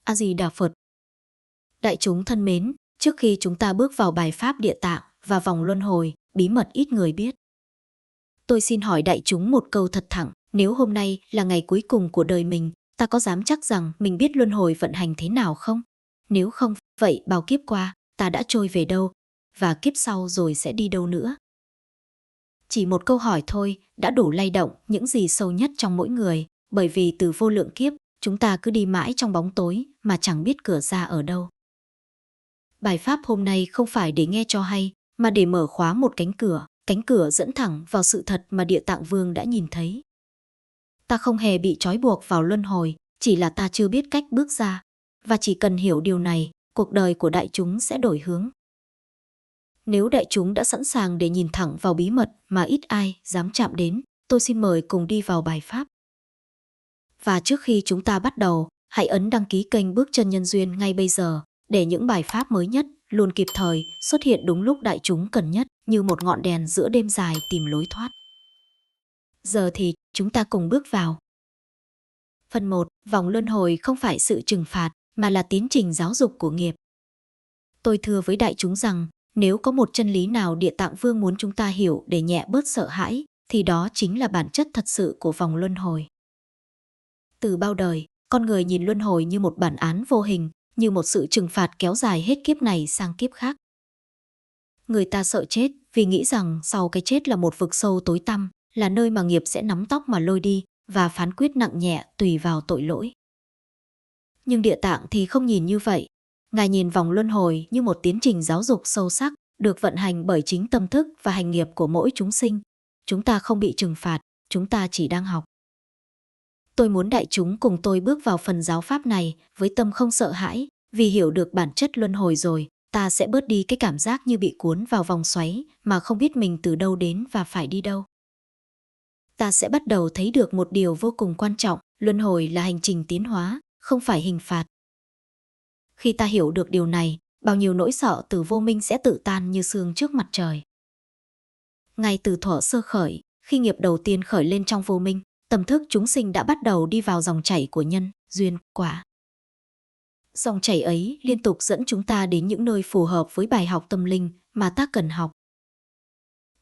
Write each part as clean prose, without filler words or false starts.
A Di Đà Phật. Đại chúng thân mến, trước khi chúng ta bước vào bài pháp địa tạng và vòng luân hồi, bí mật ít người biết. Tôi xin hỏi đại chúng một câu thật thẳng, nếu hôm nay là ngày cuối cùng của đời mình, ta có dám chắc rằng mình biết luân hồi vận hành thế nào không? Nếu không, vậy bao kiếp qua, ta đã trôi về đâu? Và kiếp sau rồi sẽ đi đâu nữa? Chỉ một câu hỏi thôi đã đủ lay động những gì sâu nhất trong mỗi người, bởi vì từ vô lượng kiếp, chúng ta cứ đi mãi trong bóng tối mà chẳng biết cửa ra ở đâu. Bài pháp hôm nay không phải để nghe cho hay, mà để mở khóa một cánh cửa dẫn thẳng vào sự thật mà Địa Tạng Vương đã nhìn thấy. Ta không hề bị trói buộc vào luân hồi, chỉ là ta chưa biết cách bước ra, và chỉ cần hiểu điều này, cuộc đời của đại chúng sẽ đổi hướng. Nếu đại chúng đã sẵn sàng để nhìn thẳng vào bí mật mà ít ai dám chạm đến, tôi xin mời cùng đi vào bài pháp. Và trước khi chúng ta bắt đầu, hãy ấn đăng ký kênh Bước Chân Nhân Duyên ngay bây giờ, để những bài pháp mới nhất luôn kịp thời xuất hiện đúng lúc đại chúng cần nhất, như một ngọn đèn giữa đêm dài tìm lối thoát. Giờ thì chúng ta cùng bước vào. Phần 1. Vòng luân hồi không phải sự trừng phạt, mà là tiến trình giáo dục của nghiệp. Tôi thưa với đại chúng rằng, nếu có một chân lý nào Địa Tạng Vương muốn chúng ta hiểu để nhẹ bớt sợ hãi, thì đó chính là bản chất thật sự của vòng luân hồi. Từ bao đời, con người nhìn luân hồi như một bản án vô hình, như một sự trừng phạt kéo dài hết kiếp này sang kiếp khác. Người ta sợ chết vì nghĩ rằng sau cái chết là một vực sâu tối tăm, là nơi mà nghiệp sẽ nắm tóc mà lôi đi và phán quyết nặng nhẹ tùy vào tội lỗi. Nhưng Địa Tạng thì không nhìn như vậy. Ngài nhìn vòng luân hồi như một tiến trình giáo dục sâu sắc, được vận hành bởi chính tâm thức và hành nghiệp của mỗi chúng sinh. Chúng ta không bị trừng phạt, chúng ta chỉ đang học. Tôi muốn đại chúng cùng tôi bước vào phần giáo pháp này với tâm không sợ hãi, vì hiểu được bản chất luân hồi rồi, ta sẽ bớt đi cái cảm giác như bị cuốn vào vòng xoáy mà không biết mình từ đâu đến và phải đi đâu. Ta sẽ bắt đầu thấy được một điều vô cùng quan trọng, luân hồi là hành trình tiến hóa, không phải hình phạt. Khi ta hiểu được điều này, bao nhiêu nỗi sợ từ vô minh sẽ tự tan như sương trước mặt trời. Ngay từ thuở sơ khởi, khi nghiệp đầu tiên khởi lên trong vô minh, tâm thức chúng sinh đã bắt đầu đi vào dòng chảy của nhân, duyên, quả. Dòng chảy ấy liên tục dẫn chúng ta đến những nơi phù hợp với bài học tâm linh mà ta cần học.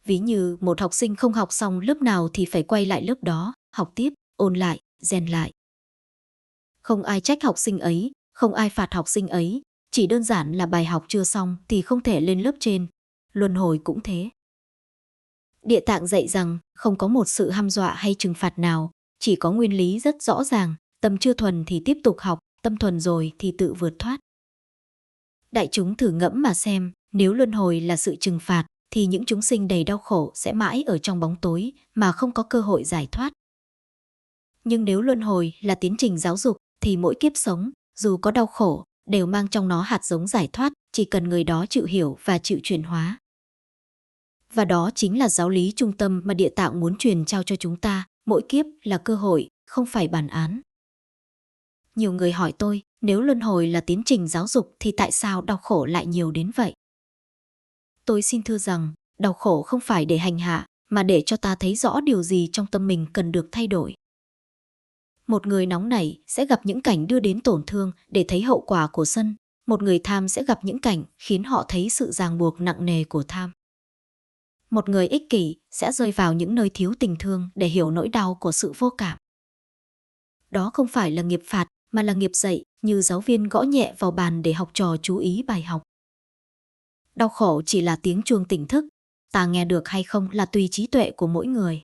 Ví như một học sinh không học xong lớp nào thì phải quay lại lớp đó, học tiếp, ôn lại, rèn lại. Không ai trách học sinh ấy, không ai phạt học sinh ấy, chỉ đơn giản là bài học chưa xong thì không thể lên lớp trên. Luân hồi cũng thế. Địa Tạng dạy rằng không có một sự hăm dọa hay trừng phạt nào, chỉ có nguyên lý rất rõ ràng, tâm chưa thuần thì tiếp tục học, tâm thuần rồi thì tự vượt thoát. Đại chúng thử ngẫm mà xem, nếu luân hồi là sự trừng phạt, thì những chúng sinh đầy đau khổ sẽ mãi ở trong bóng tối mà không có cơ hội giải thoát. Nhưng nếu luân hồi là tiến trình giáo dục, thì mỗi kiếp sống, dù có đau khổ, đều mang trong nó hạt giống giải thoát, chỉ cần người đó chịu hiểu và chịu chuyển hóa. Và đó chính là giáo lý trung tâm mà Địa Tạng muốn truyền trao cho chúng ta, mỗi kiếp là cơ hội, không phải bản án. Nhiều người hỏi tôi, nếu luân hồi là tiến trình giáo dục thì tại sao đau khổ lại nhiều đến vậy? Tôi xin thưa rằng, đau khổ không phải để hành hạ, mà để cho ta thấy rõ điều gì trong tâm mình cần được thay đổi. Một người nóng nảy sẽ gặp những cảnh đưa đến tổn thương để thấy hậu quả của sân. Một người tham sẽ gặp những cảnh khiến họ thấy sự ràng buộc nặng nề của tham. Một người ích kỷ sẽ rơi vào những nơi thiếu tình thương để hiểu nỗi đau của sự vô cảm. Đó không phải là nghiệp phạt, mà là nghiệp dạy, như giáo viên gõ nhẹ vào bàn để học trò chú ý bài học. Đau khổ chỉ là tiếng chuông tỉnh thức, ta nghe được hay không là tùy trí tuệ của mỗi người.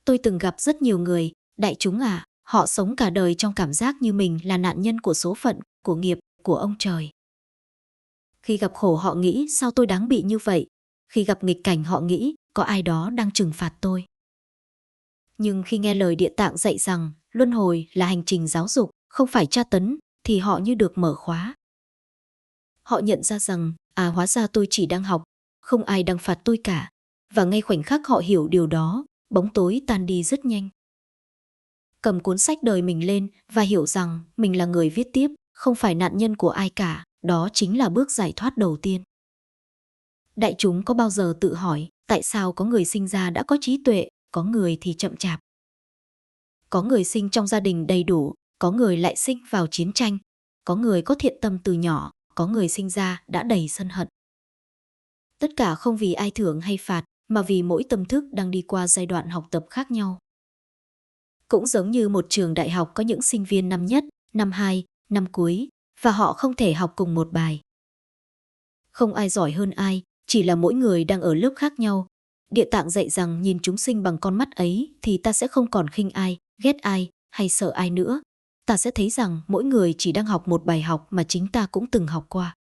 Tôi từng gặp rất nhiều người, đại chúng họ sống cả đời trong cảm giác như mình là nạn nhân của số phận, của nghiệp, của ông trời. Khi gặp khổ họ nghĩ sao tôi đáng bị như vậy, khi gặp nghịch cảnh họ nghĩ có ai đó đang trừng phạt tôi. Nhưng khi nghe lời Địa Tạng dạy rằng luân hồi là hành trình giáo dục, không phải tra tấn, thì họ như được mở khóa. Họ nhận ra rằng, hóa ra tôi chỉ đang học, không ai đang phạt tôi cả. Và ngay khoảnh khắc họ hiểu điều đó, bóng tối tan đi rất nhanh. Cầm cuốn sách đời mình lên và hiểu rằng mình là người viết tiếp, không phải nạn nhân của ai cả, đó chính là bước giải thoát đầu tiên. Đại chúng có bao giờ tự hỏi, tại sao có người sinh ra đã có trí tuệ, có người thì chậm chạp? Có người sinh trong gia đình đầy đủ, có người lại sinh vào chiến tranh, có người có thiện tâm từ nhỏ, có người sinh ra đã đầy sân hận. Tất cả không vì ai thưởng hay phạt, mà vì mỗi tâm thức đang đi qua giai đoạn học tập khác nhau. Cũng giống như một trường đại học có những sinh viên năm nhất, năm 2, năm cuối, và họ không thể học cùng một bài. Không ai giỏi hơn ai, chỉ là mỗi người đang ở lớp khác nhau. Địa Tạng dạy rằng nhìn chúng sinh bằng con mắt ấy thì ta sẽ không còn khinh ai, ghét ai hay sợ ai nữa. Ta sẽ thấy rằng mỗi người chỉ đang học một bài học mà chính ta cũng từng học qua.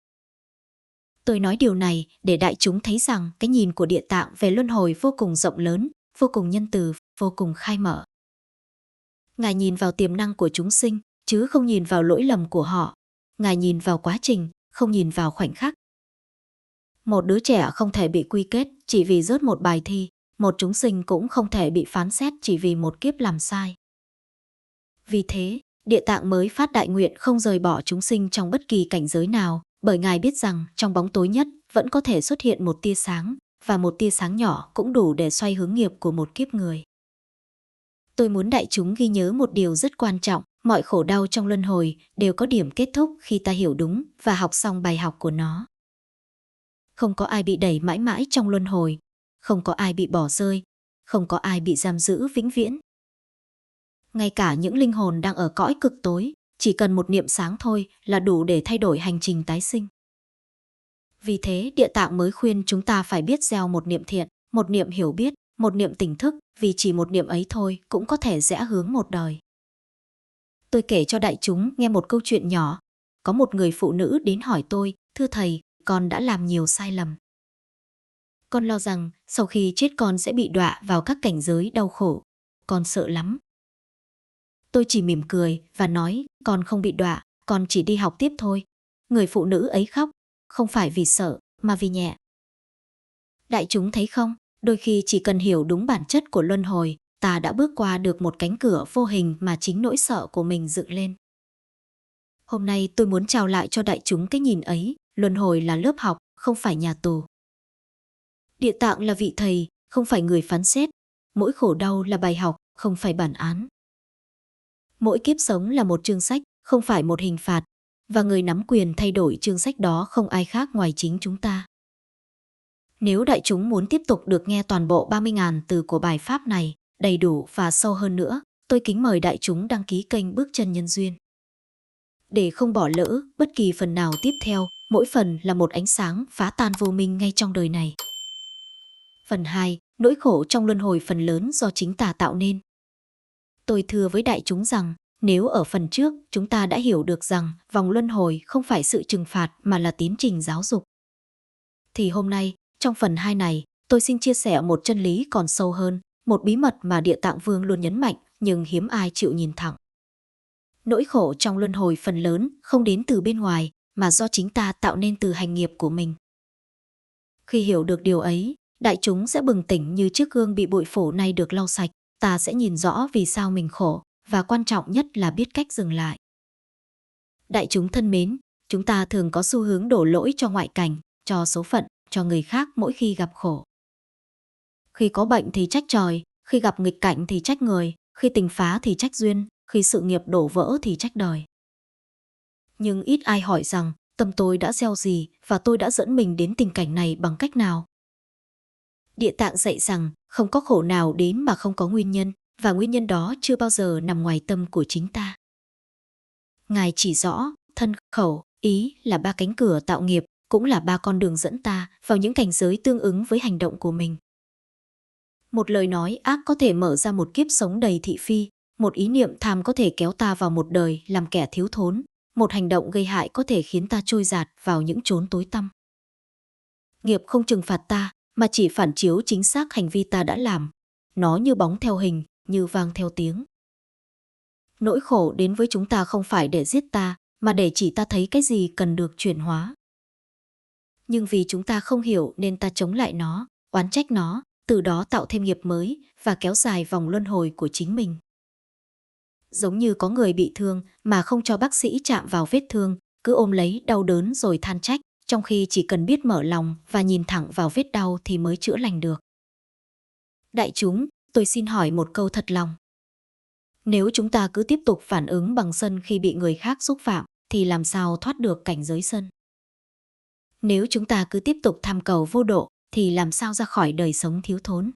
Tôi nói điều này để đại chúng thấy rằng cái nhìn của Địa Tạng về luân hồi vô cùng rộng lớn, vô cùng nhân từ, vô cùng khai mở. Ngài nhìn vào tiềm năng của chúng sinh, chứ không nhìn vào lỗi lầm của họ. Ngài nhìn vào quá trình, không nhìn vào khoảnh khắc. Một đứa trẻ không thể bị quy kết chỉ vì rớt một bài thi, một chúng sinh cũng không thể bị phán xét chỉ vì một kiếp làm sai. Vì thế, Địa Tạng mới phát đại nguyện không rời bỏ chúng sinh trong bất kỳ cảnh giới nào, bởi Ngài biết rằng trong bóng tối nhất vẫn có thể xuất hiện một tia sáng, và một tia sáng nhỏ cũng đủ để xoay hướng nghiệp của một kiếp người. Tôi muốn đại chúng ghi nhớ một điều rất quan trọng, mọi khổ đau trong luân hồi đều có điểm kết thúc khi ta hiểu đúng và học xong bài học của nó. Không có ai bị đẩy mãi mãi trong luân hồi, không có ai bị bỏ rơi, không có ai bị giam giữ vĩnh viễn. Ngay cả những linh hồn đang ở cõi cực tối, chỉ cần một niệm sáng thôi là đủ để thay đổi hành trình tái sinh. Vì thế Địa Tạng mới khuyên chúng ta phải biết gieo một niệm thiện, một niệm hiểu biết, một niệm tỉnh thức, vì chỉ một niệm ấy thôi cũng có thể rẽ hướng một đời. Tôi kể cho đại chúng nghe một câu chuyện nhỏ. Có một người phụ nữ đến hỏi tôi, thưa thầy, con đã làm nhiều sai lầm. Con lo rằng sau khi chết con sẽ bị đọa vào các cảnh giới đau khổ. Con sợ lắm. Tôi chỉ mỉm cười và nói, con không bị đọa, con chỉ đi học tiếp thôi. Người phụ nữ ấy khóc, không phải vì sợ, mà vì nhẹ. Đại chúng thấy không, đôi khi chỉ cần hiểu đúng bản chất của luân hồi, ta đã bước qua được một cánh cửa vô hình mà chính nỗi sợ của mình dựng lên. Hôm nay tôi muốn trao lại cho đại chúng cái nhìn ấy, luân hồi là lớp học, không phải nhà tù. Địa Tạng là vị thầy, không phải người phán xét. Mỗi khổ đau là bài học, không phải bản án. Mỗi kiếp sống là một chương sách, không phải một hình phạt. Và người nắm quyền thay đổi chương sách đó không ai khác ngoài chính chúng ta. Nếu đại chúng muốn tiếp tục được nghe toàn bộ 30.000 từ của bài pháp này, đầy đủ và sâu hơn nữa, tôi kính mời đại chúng đăng ký kênh Bước Chân Nhân Duyên. Để không bỏ lỡ bất kỳ phần nào tiếp theo, mỗi phần là một ánh sáng phá tan vô minh ngay trong đời này. Phần 2, nỗi khổ trong luân hồi phần lớn do chính ta tạo nên. Tôi thưa với đại chúng rằng, nếu ở phần trước chúng ta đã hiểu được rằng vòng luân hồi không phải sự trừng phạt mà là tiến trình giáo dục, thì hôm nay, trong phần 2 này, tôi xin chia sẻ một chân lý còn sâu hơn, một bí mật mà Địa Tạng Vương luôn nhấn mạnh nhưng hiếm ai chịu nhìn thẳng. Nỗi khổ trong luân hồi phần lớn không đến từ bên ngoài mà do chính ta tạo nên từ hành nghiệp của mình. Khi hiểu được điều ấy, đại chúng sẽ bừng tỉnh như chiếc gương bị bụi phổ nay được lau sạch, ta sẽ nhìn rõ vì sao mình khổ, và quan trọng nhất là biết cách dừng lại. Đại chúng thân mến, chúng ta thường có xu hướng đổ lỗi cho ngoại cảnh, cho số phận, cho người khác mỗi khi gặp khổ. Khi có bệnh thì trách trời, khi gặp nghịch cảnh thì trách người, khi tình phá thì trách duyên, khi sự nghiệp đổ vỡ thì trách đời. Nhưng ít ai hỏi rằng tâm tôi đã gieo gì và tôi đã dẫn mình đến tình cảnh này bằng cách nào. Địa Tạng dạy rằng không có khổ nào đến mà không có nguyên nhân, và nguyên nhân đó chưa bao giờ nằm ngoài tâm của chính ta. Ngài chỉ rõ, thân, khẩu, ý là 3 cánh cửa tạo nghiệp, cũng là 3 con đường dẫn ta vào những cảnh giới tương ứng với hành động của mình. Một lời nói ác có thể mở ra một kiếp sống đầy thị phi, một ý niệm tham có thể kéo ta vào một đời làm kẻ thiếu thốn, một hành động gây hại có thể khiến ta trôi dạt vào những chốn tối tăm. Nghiệp không trừng phạt ta, mà chỉ phản chiếu chính xác hành vi ta đã làm. Nó như bóng theo hình, như vang theo tiếng. Nỗi khổ đến với chúng ta không phải để giết ta, mà để chỉ ta thấy cái gì cần được chuyển hóa. Nhưng vì chúng ta không hiểu nên ta chống lại nó, oán trách nó, từ đó tạo thêm nghiệp mới và kéo dài vòng luân hồi của chính mình. Giống như có người bị thương mà không cho bác sĩ chạm vào vết thương, cứ ôm lấy đau đớn rồi than trách, trong khi chỉ cần biết mở lòng và nhìn thẳng vào vết đau thì mới chữa lành được. Đại chúng, tôi xin hỏi một câu thật lòng. Nếu chúng ta cứ tiếp tục phản ứng bằng sân khi bị người khác xúc phạm, thì làm sao thoát được cảnh giới sân. Nếu chúng ta cứ tiếp tục tham cầu vô độ thì làm sao ra khỏi đời sống thiếu thốn.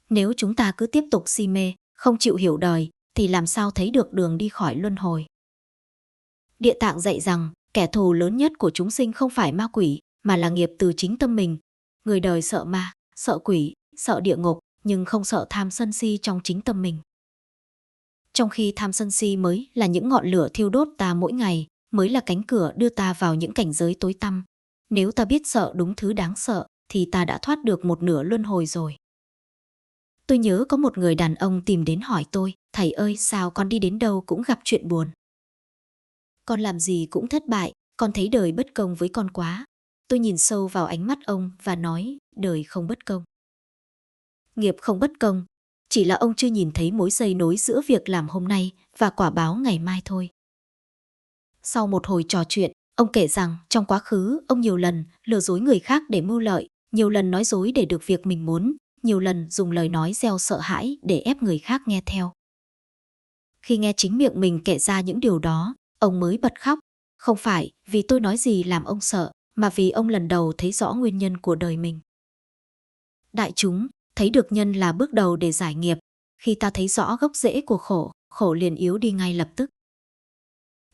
Nếu chúng ta cứ tiếp tục si mê, không chịu hiểu đời thì làm sao thấy được đường đi khỏi luân hồi. Địa Tạng dạy rằng kẻ thù lớn nhất của chúng sinh không phải ma quỷ mà là nghiệp từ chính tâm mình. Người đời sợ ma, sợ quỷ, sợ địa ngục nhưng không sợ tham sân si trong chính tâm mình. Trong khi tham sân si mới là những ngọn lửa thiêu đốt ta mỗi ngày, mới là cánh cửa đưa ta vào những cảnh giới tối tăm. Nếu ta biết sợ đúng thứ đáng sợ thì ta đã thoát được một nửa luân hồi rồi. Tôi nhớ có một người đàn ông tìm đến hỏi tôi, thầy ơi sao con đi đến đâu cũng gặp chuyện buồn. Con làm gì cũng thất bại, con thấy đời bất công với con quá. Tôi nhìn sâu vào ánh mắt ông và nói, đời không bất công. Nghiệp không bất công, chỉ là ông chưa nhìn thấy mối dây nối giữa việc làm hôm nay và quả báo ngày mai thôi. Sau một hồi trò chuyện, ông kể rằng trong quá khứ ông nhiều lần lừa dối người khác để mưu lợi, nhiều lần nói dối để được việc mình muốn, nhiều lần dùng lời nói gieo sợ hãi để ép người khác nghe theo. Khi nghe chính miệng mình kể ra những điều đó, ông mới bật khóc. Không phải vì tôi nói gì làm ông sợ, mà vì ông lần đầu thấy rõ nguyên nhân của đời mình. Đại chúng, thấy được nhân là bước đầu để giải nghiệp. Khi ta thấy rõ gốc rễ của khổ, khổ liền yếu đi ngay lập tức.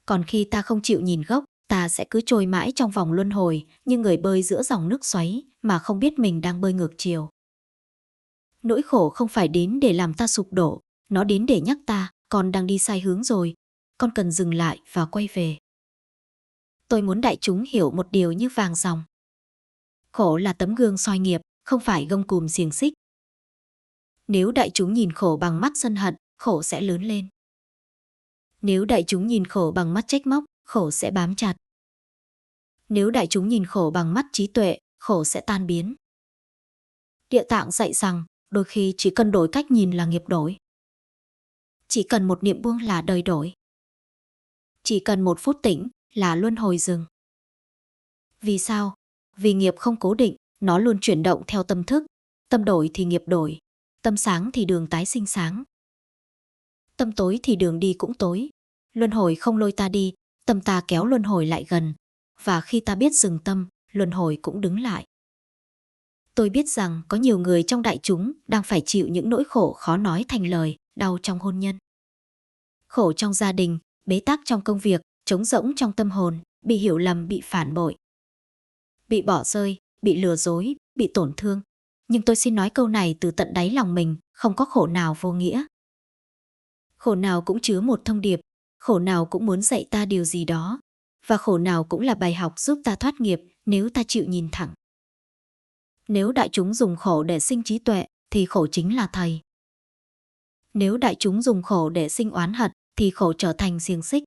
Còn khi ta không chịu nhìn gốc, ta sẽ cứ trôi mãi trong vòng luân hồi như người bơi giữa dòng nước xoáy mà không biết mình đang bơi ngược chiều. Nỗi khổ không phải đến để làm ta sụp đổ, nó đến để nhắc ta, con đang đi sai hướng rồi, con cần dừng lại và quay về. Tôi muốn đại chúng hiểu một điều như vàng ròng. Khổ là tấm gương soi nghiệp, không phải gông cùm xiềng xích. Nếu đại chúng nhìn khổ bằng mắt sân hận, khổ sẽ lớn lên. Nếu đại chúng nhìn khổ bằng mắt trách móc, khổ sẽ bám chặt. Nếu đại chúng nhìn khổ bằng mắt trí tuệ, khổ sẽ tan biến. Địa Tạng dạy rằng, đôi khi chỉ cần đổi cách nhìn là nghiệp đổi. Chỉ cần một niệm buông là đời đổi. Chỉ cần một phút tĩnh là luân hồi dừng. Vì sao? Vì nghiệp không cố định, nó luôn chuyển động theo tâm thức. Tâm đổi thì nghiệp đổi, tâm sáng thì đường tái sinh sáng. Tâm tối thì đường đi cũng tối. Luân hồi không lôi ta đi, tâm ta kéo luân hồi lại gần. Và khi ta biết dừng tâm, luân hồi cũng đứng lại. Tôi biết rằng có nhiều người trong đại chúng đang phải chịu những nỗi khổ khó nói thành lời, đau trong hôn nhân. Khổ trong gia đình, bế tắc trong công việc, trống rỗng trong tâm hồn, bị hiểu lầm, bị phản bội. Bị bỏ rơi, bị lừa dối, bị tổn thương. Nhưng tôi xin nói câu này từ tận đáy lòng mình, không có khổ nào vô nghĩa. Khổ nào cũng chứa một thông điệp, khổ nào cũng muốn dạy ta điều gì đó, và khổ nào cũng là bài học giúp ta thoát nghiệp nếu ta chịu nhìn thẳng. Nếu đại chúng dùng khổ để sinh trí tuệ, thì khổ chính là thầy. Nếu đại chúng dùng khổ để sinh oán hận, thì khổ trở thành xiềng xích.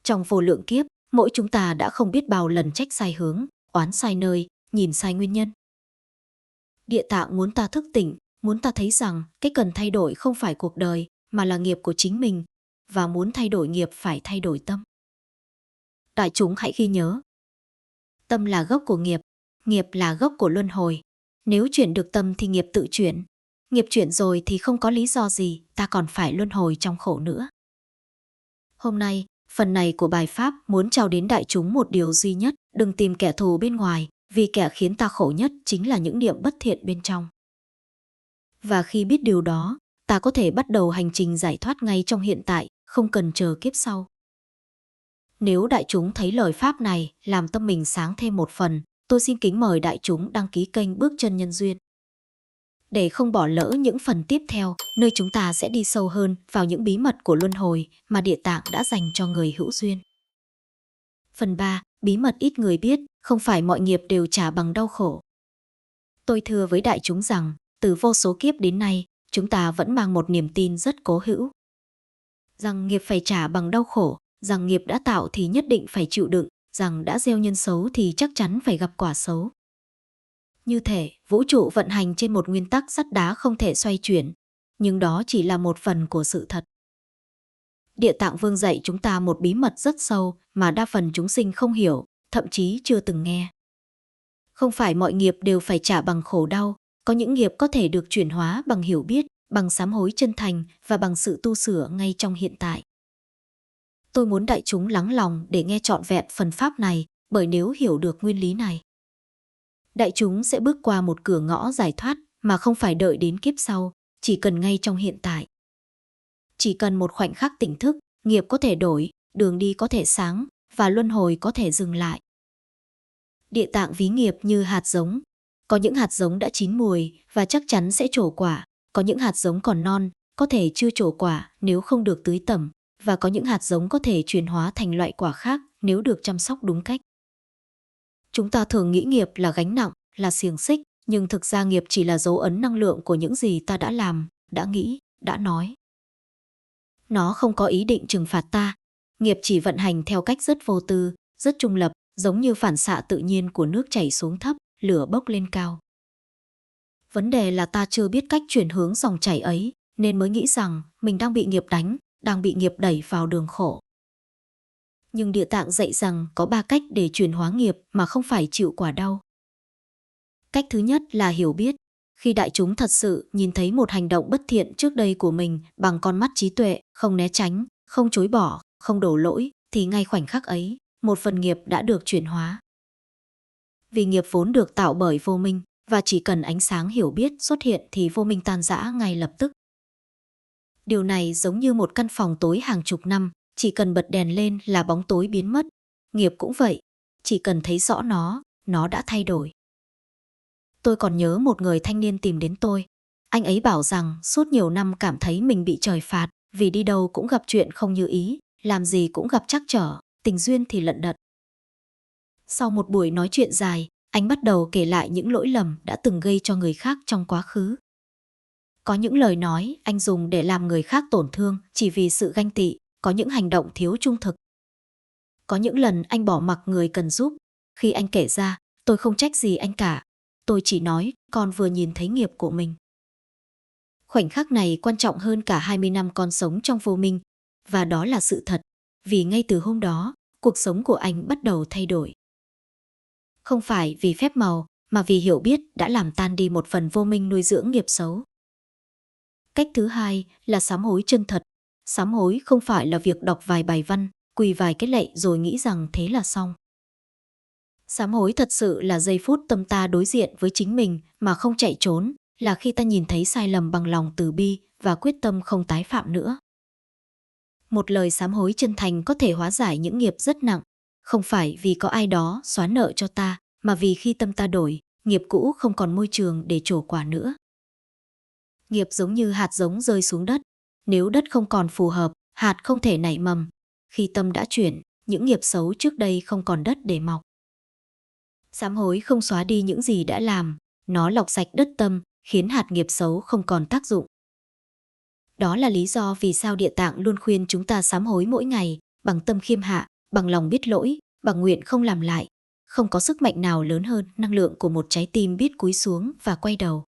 Trong vô lượng kiếp, mỗi chúng ta đã không biết bao lần trách sai hướng, oán sai nơi, nhìn sai nguyên nhân. Địa Tạng muốn ta thức tỉnh, muốn ta thấy rằng cái cần thay đổi không phải cuộc đời, mà là nghiệp của chính mình, và muốn thay đổi nghiệp phải thay đổi tâm. Đại chúng hãy ghi nhớ. Tâm là gốc của nghiệp, nghiệp là gốc của luân hồi. Nếu chuyển được tâm thì nghiệp tự chuyển. Nghiệp chuyển rồi thì không có lý do gì ta còn phải luân hồi trong khổ nữa. Hôm nay, phần này của bài Pháp muốn trao đến đại chúng một điều duy nhất, đừng tìm kẻ thù bên ngoài, vì kẻ khiến ta khổ nhất chính là những niệm bất thiện bên trong. Và khi biết điều đó, ta có thể bắt đầu hành trình giải thoát ngay trong hiện tại, không cần chờ kiếp sau. Nếu đại chúng thấy lời Pháp này làm tâm mình sáng thêm một phần, tôi xin kính mời đại chúng đăng ký kênh Bước Chân Nhân Duyên. Để không bỏ lỡ những phần tiếp theo, nơi chúng ta sẽ đi sâu hơn vào những bí mật của luân hồi mà Địa Tạng đã dành cho người hữu duyên. Phần 3. Bí mật ít người biết, không phải mọi nghiệp đều trả bằng đau khổ. Tôi thưa với đại chúng rằng, từ vô số kiếp đến nay, chúng ta vẫn mang một niềm tin rất cố hữu. Rằng nghiệp phải trả bằng đau khổ, rằng nghiệp đã tạo thì nhất định phải chịu đựng, rằng đã gieo nhân xấu thì chắc chắn phải gặp quả xấu. Như thể vũ trụ vận hành trên một nguyên tắc sắt đá không thể xoay chuyển, nhưng đó chỉ là một phần của sự thật. Địa Tạng Vương dạy chúng ta một bí mật rất sâu mà đa phần chúng sinh không hiểu, thậm chí chưa từng nghe. Không phải mọi nghiệp đều phải trả bằng khổ đau, có những nghiệp có thể được chuyển hóa bằng hiểu biết, bằng sám hối chân thành và bằng sự tu sửa ngay trong hiện tại. Tôi muốn đại chúng lắng lòng để nghe trọn vẹn phần pháp này, bởi nếu hiểu được nguyên lý này, đại chúng sẽ bước qua một cửa ngõ giải thoát mà không phải đợi đến kiếp sau, chỉ cần ngay trong hiện tại. Chỉ cần một khoảnh khắc tỉnh thức, nghiệp có thể đổi, đường đi có thể sáng và luân hồi có thể dừng lại. Địa tạng ví nghiệp như hạt giống. Có những hạt giống đã chín mùi và chắc chắn sẽ trổ quả, có những hạt giống còn non, có thể chưa trổ quả nếu không được tưới tẩm, và có những hạt giống có thể chuyển hóa thành loại quả khác nếu được chăm sóc đúng cách. Chúng ta thường nghĩ nghiệp là gánh nặng, là xiềng xích, nhưng thực ra nghiệp chỉ là dấu ấn năng lượng của những gì ta đã làm, đã nghĩ, đã nói. Nó không có ý định trừng phạt ta. Nghiệp chỉ vận hành theo cách rất vô tư, rất trung lập, giống như phản xạ tự nhiên của nước chảy xuống thấp, lửa bốc lên cao. Vấn đề là ta chưa biết cách chuyển hướng dòng chảy ấy, nên mới nghĩ rằng mình đang bị nghiệp đánh, đang bị nghiệp đẩy vào đường khổ. Nhưng Địa Tạng dạy rằng có 3 cách để chuyển hóa nghiệp mà không phải chịu quả đau. Cách thứ nhất là hiểu biết. Khi đại chúng thật sự nhìn thấy một hành động bất thiện trước đây của mình bằng con mắt trí tuệ, không né tránh, không chối bỏ, không đổ lỗi, thì ngay khoảnh khắc ấy, một phần nghiệp đã được chuyển hóa. Vì nghiệp vốn được tạo bởi vô minh, và chỉ cần ánh sáng hiểu biết xuất hiện thì vô minh tan rã ngay lập tức. Điều này giống như một căn phòng tối hàng chục năm, chỉ cần bật đèn lên là bóng tối biến mất. Nghiệp cũng vậy, chỉ cần thấy rõ nó đã thay đổi. Tôi còn nhớ một người thanh niên tìm đến tôi. Anh ấy bảo rằng suốt nhiều năm cảm thấy mình bị trời phạt, vì đi đâu cũng gặp chuyện không như ý, làm gì cũng gặp trắc trở, tình duyên thì lận đận. Sau một buổi nói chuyện dài, anh bắt đầu kể lại những lỗi lầm đã từng gây cho người khác trong quá khứ. Có những lời nói anh dùng để làm người khác tổn thương chỉ vì sự ganh tị, có những hành động thiếu trung thực. Có những lần anh bỏ mặc người cần giúp. Khi anh kể ra, tôi không trách gì anh cả. Tôi chỉ nói con vừa nhìn thấy nghiệp của mình. Khoảnh khắc này quan trọng hơn cả 20 năm con sống trong vô minh. Và đó là sự thật. Vì ngay từ hôm đó, cuộc sống của anh bắt đầu thay đổi. Không phải vì phép màu, mà vì hiểu biết đã làm tan đi một phần vô minh nuôi dưỡng nghiệp xấu. Cách thứ hai là sám hối chân thật. Sám hối không phải là việc đọc vài bài văn, quỳ vài cái lạy rồi nghĩ rằng thế là xong. Sám hối thật sự là giây phút tâm ta đối diện với chính mình mà không chạy trốn, là khi ta nhìn thấy sai lầm bằng lòng từ bi và quyết tâm không tái phạm nữa. Một lời sám hối chân thành có thể hóa giải những nghiệp rất nặng, không phải vì có ai đó xóa nợ cho ta, mà vì khi tâm ta đổi, nghiệp cũ không còn môi trường để trổ quả nữa. Nghiệp giống như hạt giống rơi xuống đất, nếu đất không còn phù hợp, hạt không thể nảy mầm. Khi tâm đã chuyển, những nghiệp xấu trước đây không còn đất để mọc. Sám hối không xóa đi những gì đã làm, nó lọc sạch đất tâm, khiến hạt nghiệp xấu không còn tác dụng. Đó là lý do vì sao Địa Tạng luôn khuyên chúng ta sám hối mỗi ngày, bằng tâm khiêm hạ, bằng lòng biết lỗi, bằng nguyện không làm lại. Không có sức mạnh nào lớn hơn năng lượng của một trái tim biết cúi xuống và quay đầu.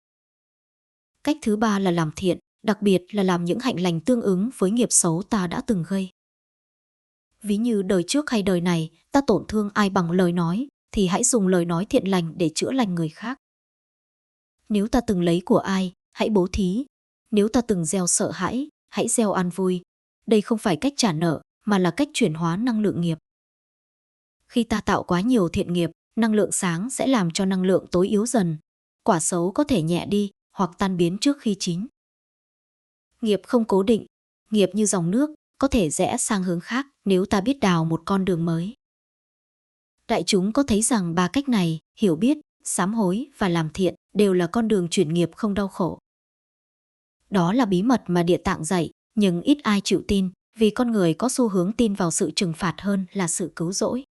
Cách thứ ba là làm thiện, đặc biệt là làm những hạnh lành tương ứng với nghiệp xấu ta đã từng gây. Ví như đời trước hay đời này, ta tổn thương ai bằng lời nói, thì hãy dùng lời nói thiện lành để chữa lành người khác. Nếu ta từng lấy của ai, hãy bố thí. Nếu ta từng gieo sợ hãi, hãy gieo an vui. Đây không phải cách trả nợ, mà là cách chuyển hóa năng lượng nghiệp. Khi ta tạo quá nhiều thiện nghiệp, năng lượng sáng sẽ làm cho năng lượng tối yếu dần. Quả xấu có thể nhẹ đi, hoặc tan biến trước khi chín. Nghiệp không cố định, nghiệp như dòng nước, có thể rẽ sang hướng khác nếu ta biết đào một con đường mới. Đại chúng có thấy rằng 3 cách này, hiểu biết, sám hối và làm thiện, đều là con đường chuyển nghiệp không đau khổ. Đó là bí mật mà Địa Tạng dạy, nhưng ít ai chịu tin, vì con người có xu hướng tin vào sự trừng phạt hơn là sự cứu rỗi.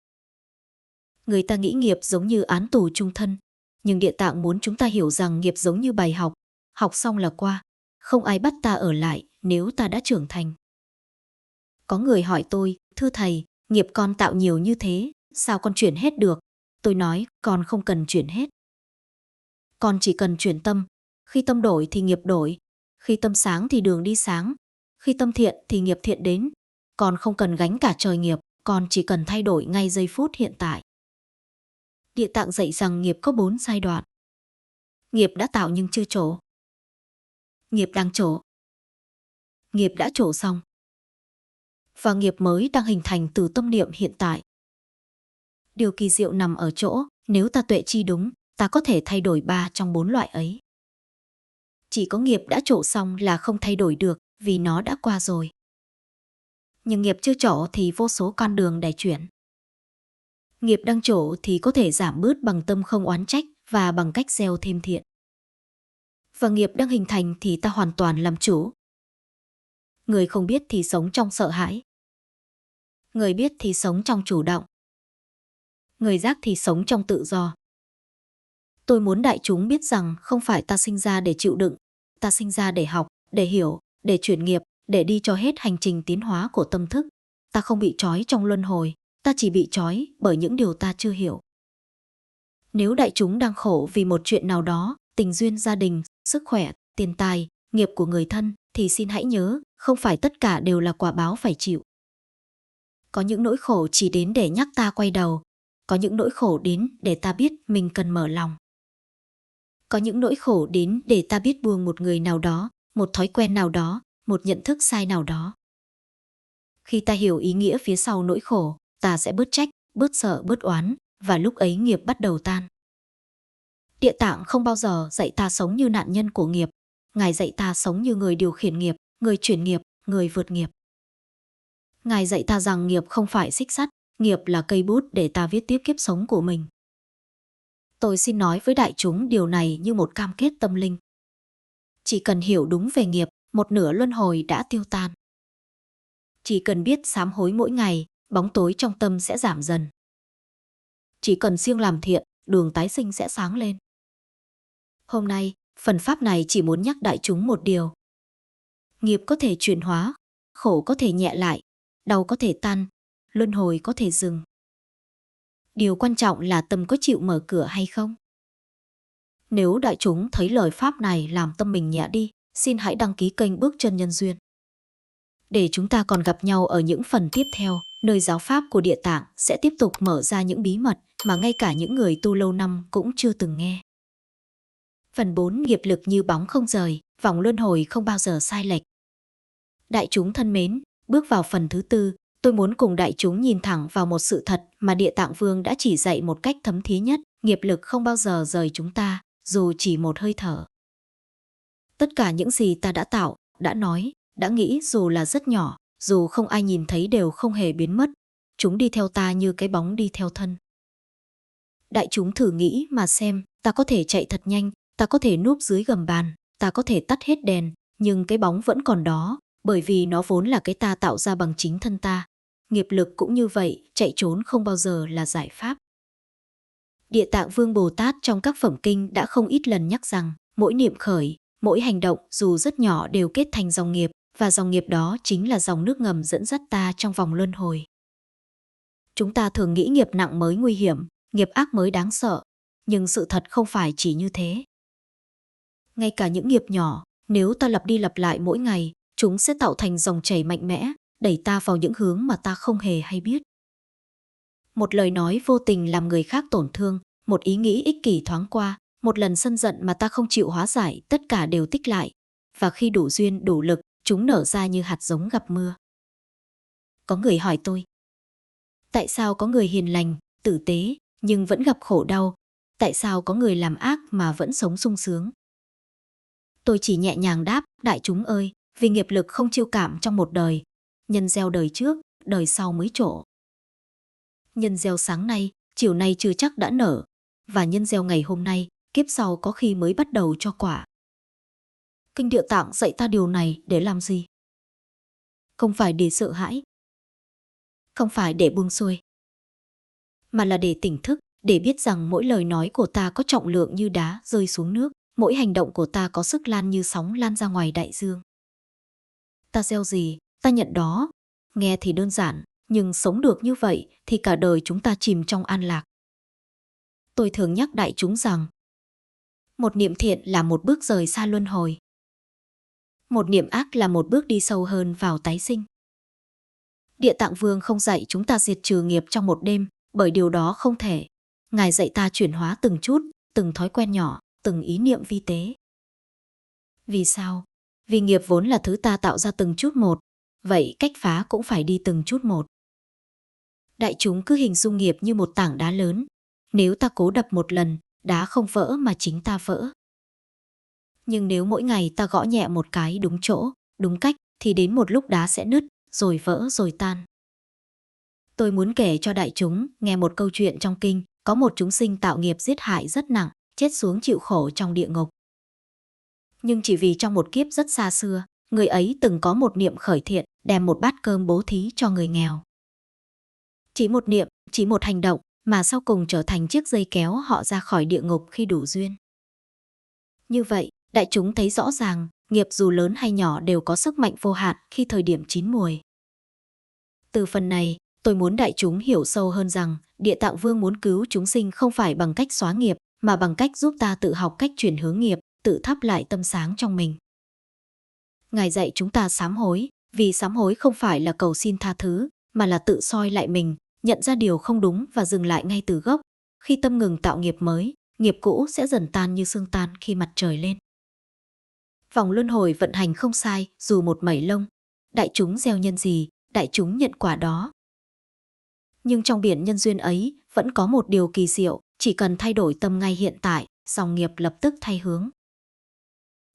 Người ta nghĩ nghiệp giống như án tù chung thân, nhưng Địa Tạng muốn chúng ta hiểu rằng nghiệp giống như bài học, học xong là qua, không ai bắt ta ở lại nếu ta đã trưởng thành. Có người hỏi tôi, thưa thầy, nghiệp con tạo nhiều như thế, sao con chuyển hết được? Tôi nói, con không cần chuyển hết. Con chỉ cần chuyển tâm, khi tâm đổi thì nghiệp đổi, khi tâm sáng thì đường đi sáng, khi tâm thiện thì nghiệp thiện đến. Con không cần gánh cả trời nghiệp, con chỉ cần thay đổi ngay giây phút hiện tại. Địa Tạng dạy rằng nghiệp có 4 giai đoạn. Nghiệp đã tạo nhưng chưa trổ. Nghiệp đang trổ. Nghiệp đã trổ xong. và nghiệp mới đang hình thành từ tâm niệm hiện tại. Điều kỳ diệu nằm ở chỗ, nếu ta tuệ chi đúng, ta có thể thay đổi 3 trong 4 loại ấy. Chỉ có nghiệp đã trổ xong là không thay đổi được, vì nó đã qua rồi. Nhưng nghiệp chưa trổ thì vô số con đường để chuyển. Nghiệp đang trổ thì có thể giảm bớt bằng tâm không oán trách và bằng cách gieo thêm thiện. Và nghiệp đang hình thành thì ta hoàn toàn làm chủ. Người không biết thì sống trong sợ hãi. Người biết thì sống trong chủ động. Người giác thì sống trong tự do. Tôi muốn đại chúng biết rằng không phải ta sinh ra để chịu đựng, ta sinh ra để học, để hiểu, để chuyển nghiệp, để đi cho hết hành trình tiến hóa của tâm thức. Ta không bị trói trong luân hồi, ta chỉ bị trói bởi những điều ta chưa hiểu. Nếu đại chúng đang khổ vì một chuyện nào đó, tình duyên gia đình, sức khỏe, tiền tài, nghiệp của người thân, thì xin hãy nhớ, không phải tất cả đều là quả báo phải chịu. Có những nỗi khổ chỉ đến để nhắc ta quay đầu, có những nỗi khổ đến để ta biết mình cần mở lòng. Có những nỗi khổ đến để ta biết buông một người nào đó, một thói quen nào đó, một nhận thức sai nào đó. Khi ta hiểu ý nghĩa phía sau nỗi khổ, ta sẽ bớt trách, bớt sợ, bớt oán, và lúc ấy nghiệp bắt đầu tan. Địa Tạng không bao giờ dạy ta sống như nạn nhân của nghiệp. Ngài dạy ta sống như người điều khiển nghiệp, người chuyển nghiệp, người vượt nghiệp. Ngài dạy ta rằng nghiệp không phải xích sắt, nghiệp là cây bút để ta viết tiếp kiếp sống của mình. Tôi xin nói với đại chúng điều này như một cam kết tâm linh. Chỉ cần hiểu đúng về nghiệp, một nửa luân hồi đã tiêu tan. Chỉ cần biết sám hối mỗi ngày, bóng tối trong tâm sẽ giảm dần. Chỉ cần siêng làm thiện, đường tái sinh sẽ sáng lên. Hôm nay, phần pháp này chỉ muốn nhắc đại chúng một điều. Nghiệp có thể chuyển hóa, khổ có thể nhẹ lại, đau có thể tan, luân hồi có thể dừng. Điều quan trọng là tâm có chịu mở cửa hay không. Nếu đại chúng thấy lời pháp này làm tâm mình nhẹ đi, xin hãy đăng ký kênh Bước Chân Nhân Duyên. Để chúng ta còn gặp nhau ở những phần tiếp theo, nơi giáo pháp của Địa Tạng sẽ tiếp tục mở ra những bí mật mà ngay cả những người tu lâu năm cũng chưa từng nghe. Phần 4, nghiệp lực như bóng không rời, vòng luân hồi không bao giờ sai lệch. Đại chúng thân mến, bước vào phần thứ 4, tôi muốn cùng đại chúng nhìn thẳng vào một sự thật mà Địa Tạng Vương đã chỉ dạy một cách thấm thía nhất, nghiệp lực không bao giờ rời chúng ta, dù chỉ một hơi thở. Tất cả những gì ta đã tạo, đã nói, đã nghĩ dù là rất nhỏ, dù không ai nhìn thấy đều không hề biến mất, chúng đi theo ta như cái bóng đi theo thân. Đại chúng thử nghĩ mà xem, ta có thể chạy thật nhanh, ta có thể núp dưới gầm bàn, ta có thể tắt hết đèn, nhưng cái bóng vẫn còn đó, bởi vì nó vốn là cái ta tạo ra bằng chính thân ta. Nghiệp lực cũng như vậy, chạy trốn không bao giờ là giải pháp. Địa Tạng Vương Bồ Tát trong các phẩm kinh đã không ít lần nhắc rằng, mỗi niệm khởi, mỗi hành động dù rất nhỏ đều kết thành dòng nghiệp, và dòng nghiệp đó chính là dòng nước ngầm dẫn dắt ta trong vòng luân hồi. Chúng ta thường nghĩ nghiệp nặng mới nguy hiểm, nghiệp ác mới đáng sợ, nhưng sự thật không phải chỉ như thế. Ngay cả những nghiệp nhỏ, nếu ta lặp đi lặp lại mỗi ngày, chúng sẽ tạo thành dòng chảy mạnh mẽ, đẩy ta vào những hướng mà ta không hề hay biết. Một lời nói vô tình làm người khác tổn thương, một ý nghĩ ích kỷ thoáng qua, một lần sân giận mà ta không chịu hóa giải, tất cả đều tích lại. Và khi đủ duyên, đủ lực, chúng nở ra như hạt giống gặp mưa. Có người hỏi tôi, tại sao có người hiền lành, tử tế, nhưng vẫn gặp khổ đau? Tại sao có người làm ác mà vẫn sống sung sướng? Tôi chỉ nhẹ nhàng đáp, đại chúng ơi, vì nghiệp lực không chiêu cảm trong một đời. Nhân gieo đời trước, đời sau mới trổ. Nhân gieo sáng nay, chiều nay chưa chắc đã nở. Và nhân gieo ngày hôm nay, kiếp sau có khi mới bắt đầu cho quả. Kinh Địa Tạng dạy ta điều này để làm gì? Không phải để sợ hãi, không phải để buông xuôi, mà là để tỉnh thức, để biết rằng mỗi lời nói của ta có trọng lượng như đá rơi xuống nước, mỗi hành động của ta có sức lan như sóng lan ra ngoài đại dương. Ta gieo gì, ta nhận đó. Nghe thì đơn giản, nhưng sống được như vậy thì cả đời chúng ta chìm trong an lạc. Tôi thường nhắc đại chúng rằng, một niệm thiện là một bước rời xa luân hồi. Một niệm ác là một bước đi sâu hơn vào tái sinh. Địa Tạng Vương không dạy chúng ta diệt trừ nghiệp trong một đêm, bởi điều đó không thể. Ngài dạy ta chuyển hóa từng chút, từng thói quen nhỏ, từng ý niệm vi tế. Vì sao? Vì nghiệp vốn là thứ ta tạo ra từng chút một, vậy cách phá cũng phải đi từng chút một. Đại chúng cứ hình dung nghiệp như một tảng đá lớn. Nếu ta cố đập một lần, đá không vỡ mà chính ta vỡ. Nhưng nếu mỗi ngày ta gõ nhẹ một cái đúng chỗ, đúng cách, thì đến một lúc đá sẽ nứt, rồi vỡ rồi tan. Tôi muốn kể cho đại chúng nghe một câu chuyện trong kinh, có một chúng sinh tạo nghiệp giết hại rất nặng, chết xuống chịu khổ trong địa ngục. Nhưng chỉ vì trong một kiếp rất xa xưa, người ấy từng có một niệm khởi thiện, đem một bát cơm bố thí cho người nghèo. Chỉ một niệm, chỉ một hành động mà sau cùng trở thành chiếc dây kéo họ ra khỏi địa ngục khi đủ duyên. Như vậy, đại chúng thấy rõ ràng, nghiệp dù lớn hay nhỏ đều có sức mạnh vô hạn khi thời điểm chín muồi. Từ phần này, tôi muốn đại chúng hiểu sâu hơn rằng, Địa Tạng Vương muốn cứu chúng sinh không phải bằng cách xóa nghiệp, mà bằng cách giúp ta tự học cách chuyển hướng nghiệp, tự thắp lại tâm sáng trong mình. Ngài dạy chúng ta sám hối, vì sám hối không phải là cầu xin tha thứ, mà là tự soi lại mình, nhận ra điều không đúng và dừng lại ngay từ gốc. Khi tâm ngừng tạo nghiệp mới, nghiệp cũ sẽ dần tan như sương tan khi mặt trời lên. Vòng luân hồi vận hành không sai, dù một mẩy lông. Đại chúng gieo nhân gì, đại chúng nhận quả đó. Nhưng trong biển nhân duyên ấy, vẫn có một điều kỳ diệu, chỉ cần thay đổi tâm ngay hiện tại, dòng nghiệp lập tức thay hướng.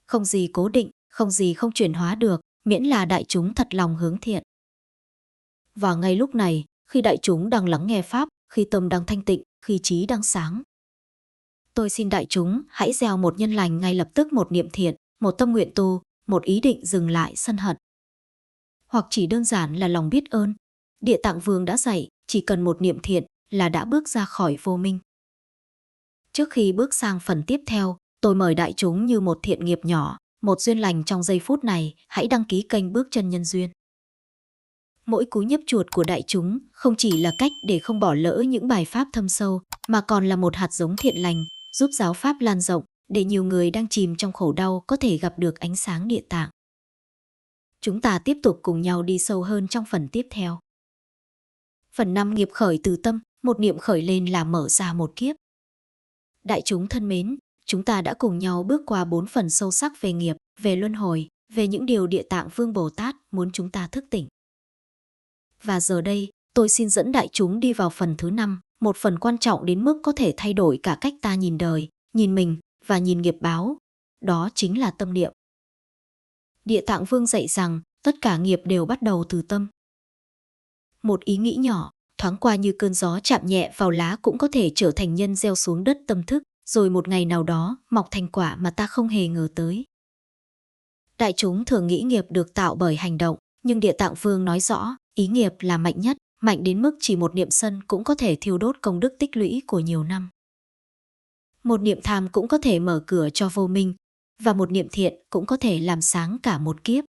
Không gì cố định, không gì không chuyển hóa được, miễn là đại chúng thật lòng hướng thiện. Và ngay lúc này, khi đại chúng đang lắng nghe Pháp, khi tâm đang thanh tịnh, khi trí đang sáng, tôi xin đại chúng hãy gieo một nhân lành ngay lập tức, một niệm thiện, một tâm nguyện tu, một ý định dừng lại sân hận. Hoặc chỉ đơn giản là lòng biết ơn. Địa Tạng Vương đã dạy, chỉ cần một niệm thiện là đã bước ra khỏi vô minh. Trước khi bước sang phần tiếp theo, tôi mời đại chúng như một thiện nghiệp nhỏ, một duyên lành trong giây phút này, hãy đăng ký kênh Bước Chân Nhân Duyên. Mỗi cú nhấp chuột của đại chúng không chỉ là cách để không bỏ lỡ những bài pháp thâm sâu, mà còn là một hạt giống thiện lành, giúp giáo pháp lan rộng, để nhiều người đang chìm trong khổ đau có thể gặp được ánh sáng địa tạng. Chúng ta tiếp tục cùng nhau đi sâu hơn trong phần tiếp theo. Phần 5, nghiệp khởi từ tâm, một niệm khởi lên là mở ra một kiếp. Đại chúng thân mến, chúng ta đã cùng nhau bước qua 4 phần sâu sắc về nghiệp, về luân hồi, về những điều Địa Tạng Vương Bồ Tát muốn chúng ta thức tỉnh. Và giờ đây, tôi xin dẫn đại chúng đi vào phần thứ 5, một phần quan trọng đến mức có thể thay đổi cả cách ta nhìn đời, nhìn mình và nhìn nghiệp báo. Đó chính là tâm niệm. Địa Tạng Vương dạy rằng tất cả nghiệp đều bắt đầu từ tâm. Một ý nghĩ nhỏ, thoáng qua như cơn gió chạm nhẹ vào lá cũng có thể trở thành nhân gieo xuống đất tâm thức, rồi một ngày nào đó mọc thành quả mà ta không hề ngờ tới. Đại chúng thường nghĩ nghiệp được tạo bởi hành động, nhưng Địa Tạng Vương nói rõ, ý nghiệp là mạnh nhất, mạnh đến mức chỉ một niệm sân cũng có thể thiêu đốt công đức tích lũy của nhiều năm. Một niệm tham cũng có thể mở cửa cho vô minh, và một niệm thiện cũng có thể làm sáng cả một kiếp.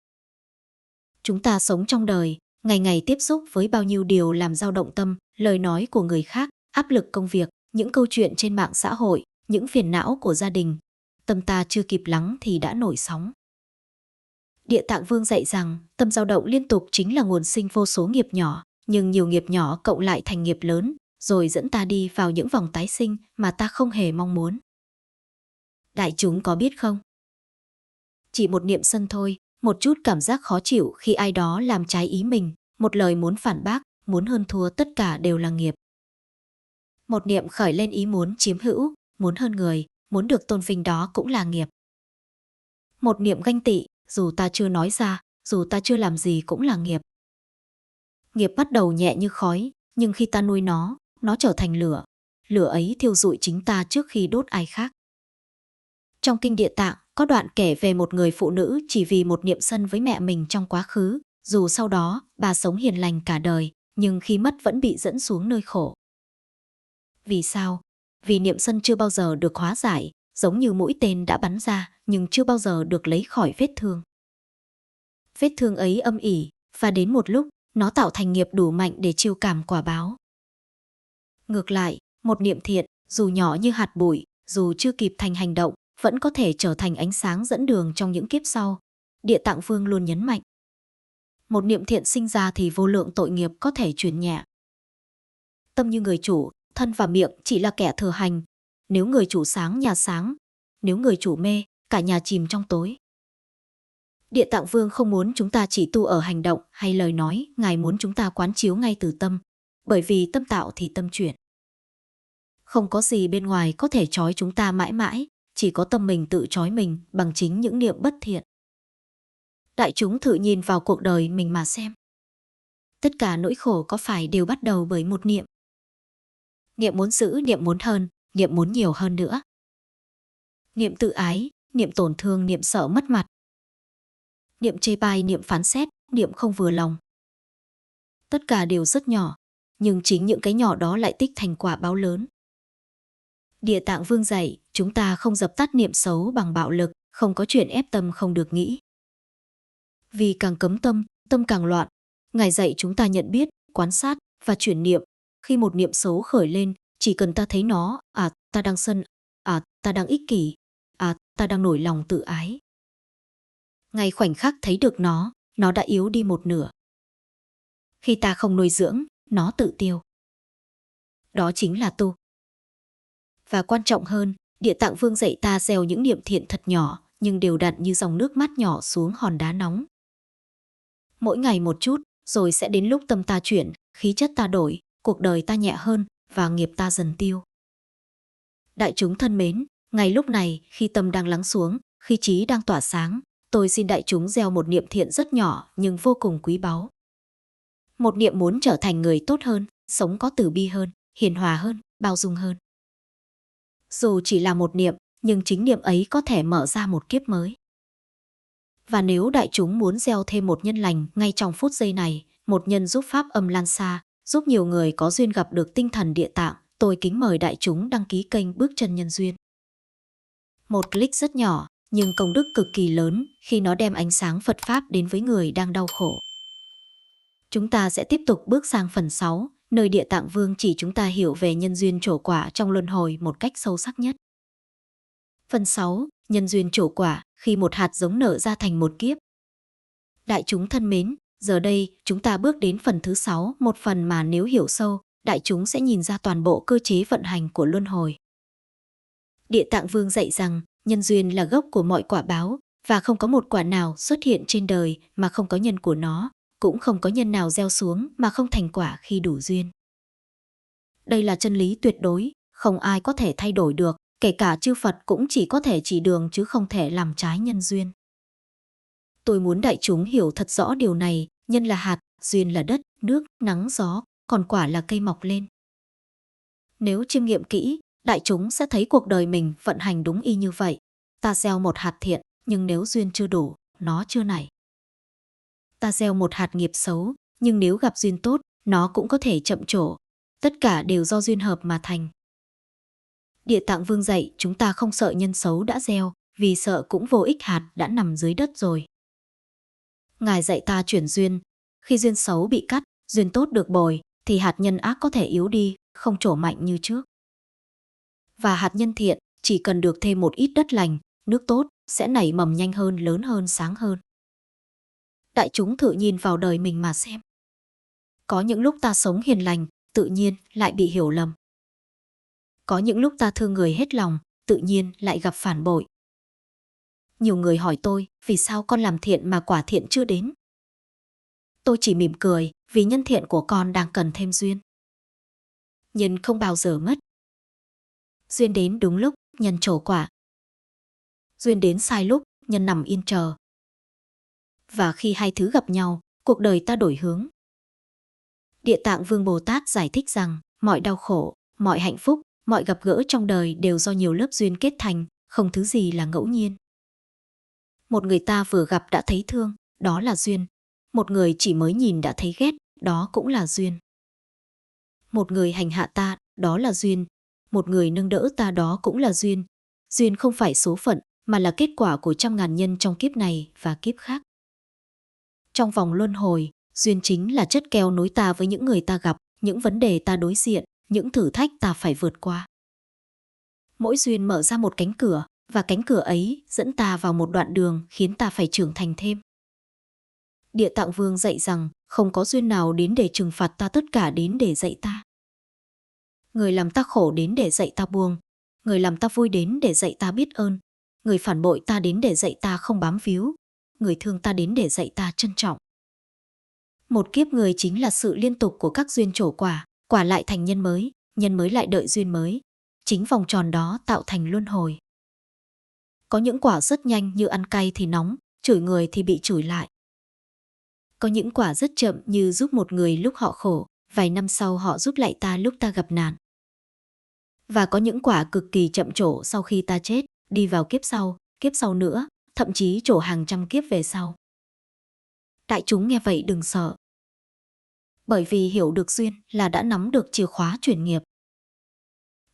Chúng ta sống trong đời, ngày ngày tiếp xúc với bao nhiêu điều làm dao động tâm, lời nói của người khác, áp lực công việc, những câu chuyện trên mạng xã hội, những phiền não của gia đình. Tâm ta chưa kịp lắng thì đã nổi sóng. Địa Tạng Vương dạy rằng tâm dao động liên tục chính là nguồn sinh vô số nghiệp nhỏ, nhưng nhiều nghiệp nhỏ cộng lại thành nghiệp lớn, rồi dẫn ta đi vào những vòng tái sinh mà ta không hề mong muốn. Đại chúng có biết không? Chỉ một niệm sân thôi, một chút cảm giác khó chịu khi ai đó làm trái ý mình, một lời muốn phản bác, muốn hơn thua, tất cả đều là nghiệp. Một niệm khởi lên ý muốn chiếm hữu, muốn hơn người, muốn được tôn vinh, đó cũng là nghiệp. Một niệm ganh tị, dù ta chưa nói ra, dù ta chưa làm gì cũng là nghiệp. Nghiệp bắt đầu nhẹ như khói, nhưng khi ta nuôi nó trở thành lửa. Lửa ấy thiêu rụi chính ta trước khi đốt ai khác. Trong kinh Địa Tạng có đoạn kể về một người phụ nữ chỉ vì một niệm sân với mẹ mình trong quá khứ, dù sau đó bà sống hiền lành cả đời, nhưng khi mất vẫn bị dẫn xuống nơi khổ. Vì sao? Vì niệm sân chưa bao giờ được hóa giải, giống như mũi tên đã bắn ra nhưng chưa bao giờ được lấy khỏi vết thương. Vết thương ấy âm ỉ, và đến một lúc, nó tạo thành nghiệp đủ mạnh để chiêu cảm quả báo. Ngược lại, một niệm thiện, dù nhỏ như hạt bụi, dù chưa kịp thành hành động, vẫn có thể trở thành ánh sáng dẫn đường trong những kiếp sau. Địa Tạng Vương luôn nhấn mạnh. Một niệm thiện sinh ra thì vô lượng tội nghiệp có thể chuyển nhẹ. Tâm như người chủ, thân và miệng chỉ là kẻ thừa hành. Nếu người chủ sáng, nhà sáng. Nếu người chủ mê, cả nhà chìm trong tối. Địa Tạng Vương không muốn chúng ta chỉ tu ở hành động hay lời nói, Ngài muốn chúng ta quán chiếu ngay từ tâm. Bởi vì tâm tạo thì tâm chuyển. Không có gì bên ngoài có thể trói chúng ta mãi mãi, chỉ có tâm mình tự trói mình bằng chính những niệm bất thiện. Đại chúng thử nhìn vào cuộc đời mình mà xem. Tất cả nỗi khổ có phải đều bắt đầu bởi một niệm? Niệm muốn giữ, niệm muốn hơn, niệm muốn nhiều hơn nữa. Niệm tự ái, niệm tổn thương, niệm sợ mất mặt. Niệm chê bai, niệm phán xét, niệm không vừa lòng. Tất cả đều rất nhỏ, nhưng chính những cái nhỏ đó lại tích thành quả báo lớn. Địa Tạng Vương dạy, chúng ta không dập tắt niệm xấu bằng bạo lực, không có chuyện ép tâm không được nghĩ. Vì càng cấm tâm, tâm càng loạn. Ngài dạy chúng ta nhận biết, quan sát và chuyển niệm. Khi một niệm xấu khởi lên, chỉ cần ta thấy nó, ta đang sân, ta đang ích kỷ, ta đang nổi lòng tự ái. Ngay khoảnh khắc thấy được nó đã yếu đi một nửa. Khi ta không nuôi dưỡng, nó tự tiêu. Đó chính là tu. Và quan trọng hơn, Địa Tạng Vương dạy ta gieo những niệm thiện thật nhỏ, nhưng đều đặn như dòng nước mắt nhỏ xuống hòn đá nóng. Mỗi ngày một chút, rồi sẽ đến lúc tâm ta chuyển, khí chất ta đổi, cuộc đời ta nhẹ hơn và nghiệp ta dần tiêu. Đại chúng thân mến, ngay lúc này, khi tâm đang lắng xuống, khi trí đang tỏa sáng, tôi xin đại chúng gieo một niệm thiện rất nhỏ nhưng vô cùng quý báu. Một niệm muốn trở thành người tốt hơn, sống có từ bi hơn, hiền hòa hơn, bao dung hơn. Dù chỉ là một niệm, nhưng chính niệm ấy có thể mở ra một kiếp mới. Và nếu đại chúng muốn gieo thêm một nhân lành ngay trong phút giây này, một nhân giúp pháp âm lan xa, giúp nhiều người có duyên gặp được tinh thần Địa Tạng, tôi kính mời đại chúng đăng ký kênh Bước Chân Nhân Duyên. Một click rất nhỏ, nhưng công đức cực kỳ lớn khi nó đem ánh sáng Phật Pháp đến với người đang đau khổ. Chúng ta sẽ tiếp tục bước sang phần 6, nơi Địa Tạng Vương chỉ chúng ta hiểu về nhân duyên trổ quả trong luân hồi một cách sâu sắc nhất. Phần 6, nhân duyên trổ quả, khi một hạt giống nở ra thành một kiếp. Đại chúng thân mến, giờ đây chúng ta bước đến phần thứ 6, một phần mà nếu hiểu sâu, đại chúng sẽ nhìn ra toàn bộ cơ chế vận hành của luân hồi. Địa Tạng Vương dạy rằng, nhân duyên là gốc của mọi quả báo, và không có một quả nào xuất hiện trên đời mà không có nhân của nó, cũng không có nhân nào gieo xuống mà không thành quả khi đủ duyên. Đây là chân lý tuyệt đối, không ai có thể thay đổi được, kể cả chư Phật cũng chỉ có thể chỉ đường chứ không thể làm trái nhân duyên. Tôi muốn đại chúng hiểu thật rõ điều này, nhân là hạt, duyên là đất, nước, nắng, gió, còn quả là cây mọc lên. Nếu chiêm nghiệm kỹ, đại chúng sẽ thấy cuộc đời mình vận hành đúng y như vậy. Ta gieo một hạt thiện, nhưng nếu duyên chưa đủ, nó chưa nảy. Ta gieo một hạt nghiệp xấu, nhưng nếu gặp duyên tốt, nó cũng có thể chậm trổ. Tất cả đều do duyên hợp mà thành. Địa Tạng Vương dạy chúng ta không sợ nhân xấu đã gieo, vì sợ cũng vô ích hạt đã nằm dưới đất rồi. Ngài dạy ta chuyển duyên. Khi duyên xấu bị cắt, duyên tốt được bồi, thì hạt nhân ác có thể yếu đi, không trổ mạnh như trước. Và hạt nhân thiện, chỉ cần được thêm một ít đất lành, nước tốt, sẽ nảy mầm nhanh hơn, lớn hơn, sáng hơn. Đại chúng thử nhìn vào đời mình mà xem. Có những lúc ta sống hiền lành, tự nhiên lại bị hiểu lầm. Có những lúc ta thương người hết lòng, tự nhiên lại gặp phản bội. Nhiều người hỏi tôi, vì sao con làm thiện mà quả thiện chưa đến? Tôi chỉ mỉm cười, vì nhân thiện của con đang cần thêm duyên. Nhân không bao giờ mất. Duyên đến đúng lúc, nhân trổ quả. Duyên đến sai lúc, nhân nằm yên chờ. Và khi hai thứ gặp nhau, cuộc đời ta đổi hướng. Địa Tạng Vương Bồ Tát giải thích rằng, mọi đau khổ, mọi hạnh phúc, mọi gặp gỡ trong đời đều do nhiều lớp duyên kết thành, không thứ gì là ngẫu nhiên. Một người ta vừa gặp đã thấy thương, đó là duyên. Một người chỉ mới nhìn đã thấy ghét, đó cũng là duyên. Một người hành hạ ta, đó là duyên. Một người nâng đỡ ta, đó cũng là duyên. Duyên không phải số phận, mà là kết quả của trăm ngàn nhân trong kiếp này và kiếp khác. Trong vòng luân hồi, duyên chính là chất keo nối ta với những người ta gặp, những vấn đề ta đối diện, những thử thách ta phải vượt qua. Mỗi duyên mở ra một cánh cửa, và cánh cửa ấy dẫn ta vào một đoạn đường khiến ta phải trưởng thành thêm. Địa Tạng Vương dạy rằng không có duyên nào đến để trừng phạt ta, tất cả đến để dạy ta. Người làm ta khổ đến để dạy ta buông, người làm ta vui đến để dạy ta biết ơn, người phản bội ta đến để dạy ta không bám víu, người thương ta đến để dạy ta trân trọng. Một kiếp người chính là sự liên tục của các duyên trổ quả, quả lại thành nhân mới lại đợi duyên mới. Chính vòng tròn đó tạo thành luân hồi. Có những quả rất nhanh như ăn cay thì nóng, chửi người thì bị chửi lại. Có những quả rất chậm như giúp một người lúc họ khổ, vài năm sau họ giúp lại ta lúc ta gặp nạn. Và có những quả cực kỳ chậm trổ sau khi ta chết, đi vào kiếp sau nữa, thậm chí trổ hàng trăm kiếp về sau. Đại chúng nghe vậy đừng sợ. Bởi vì hiểu được duyên là đã nắm được chìa khóa chuyển nghiệp.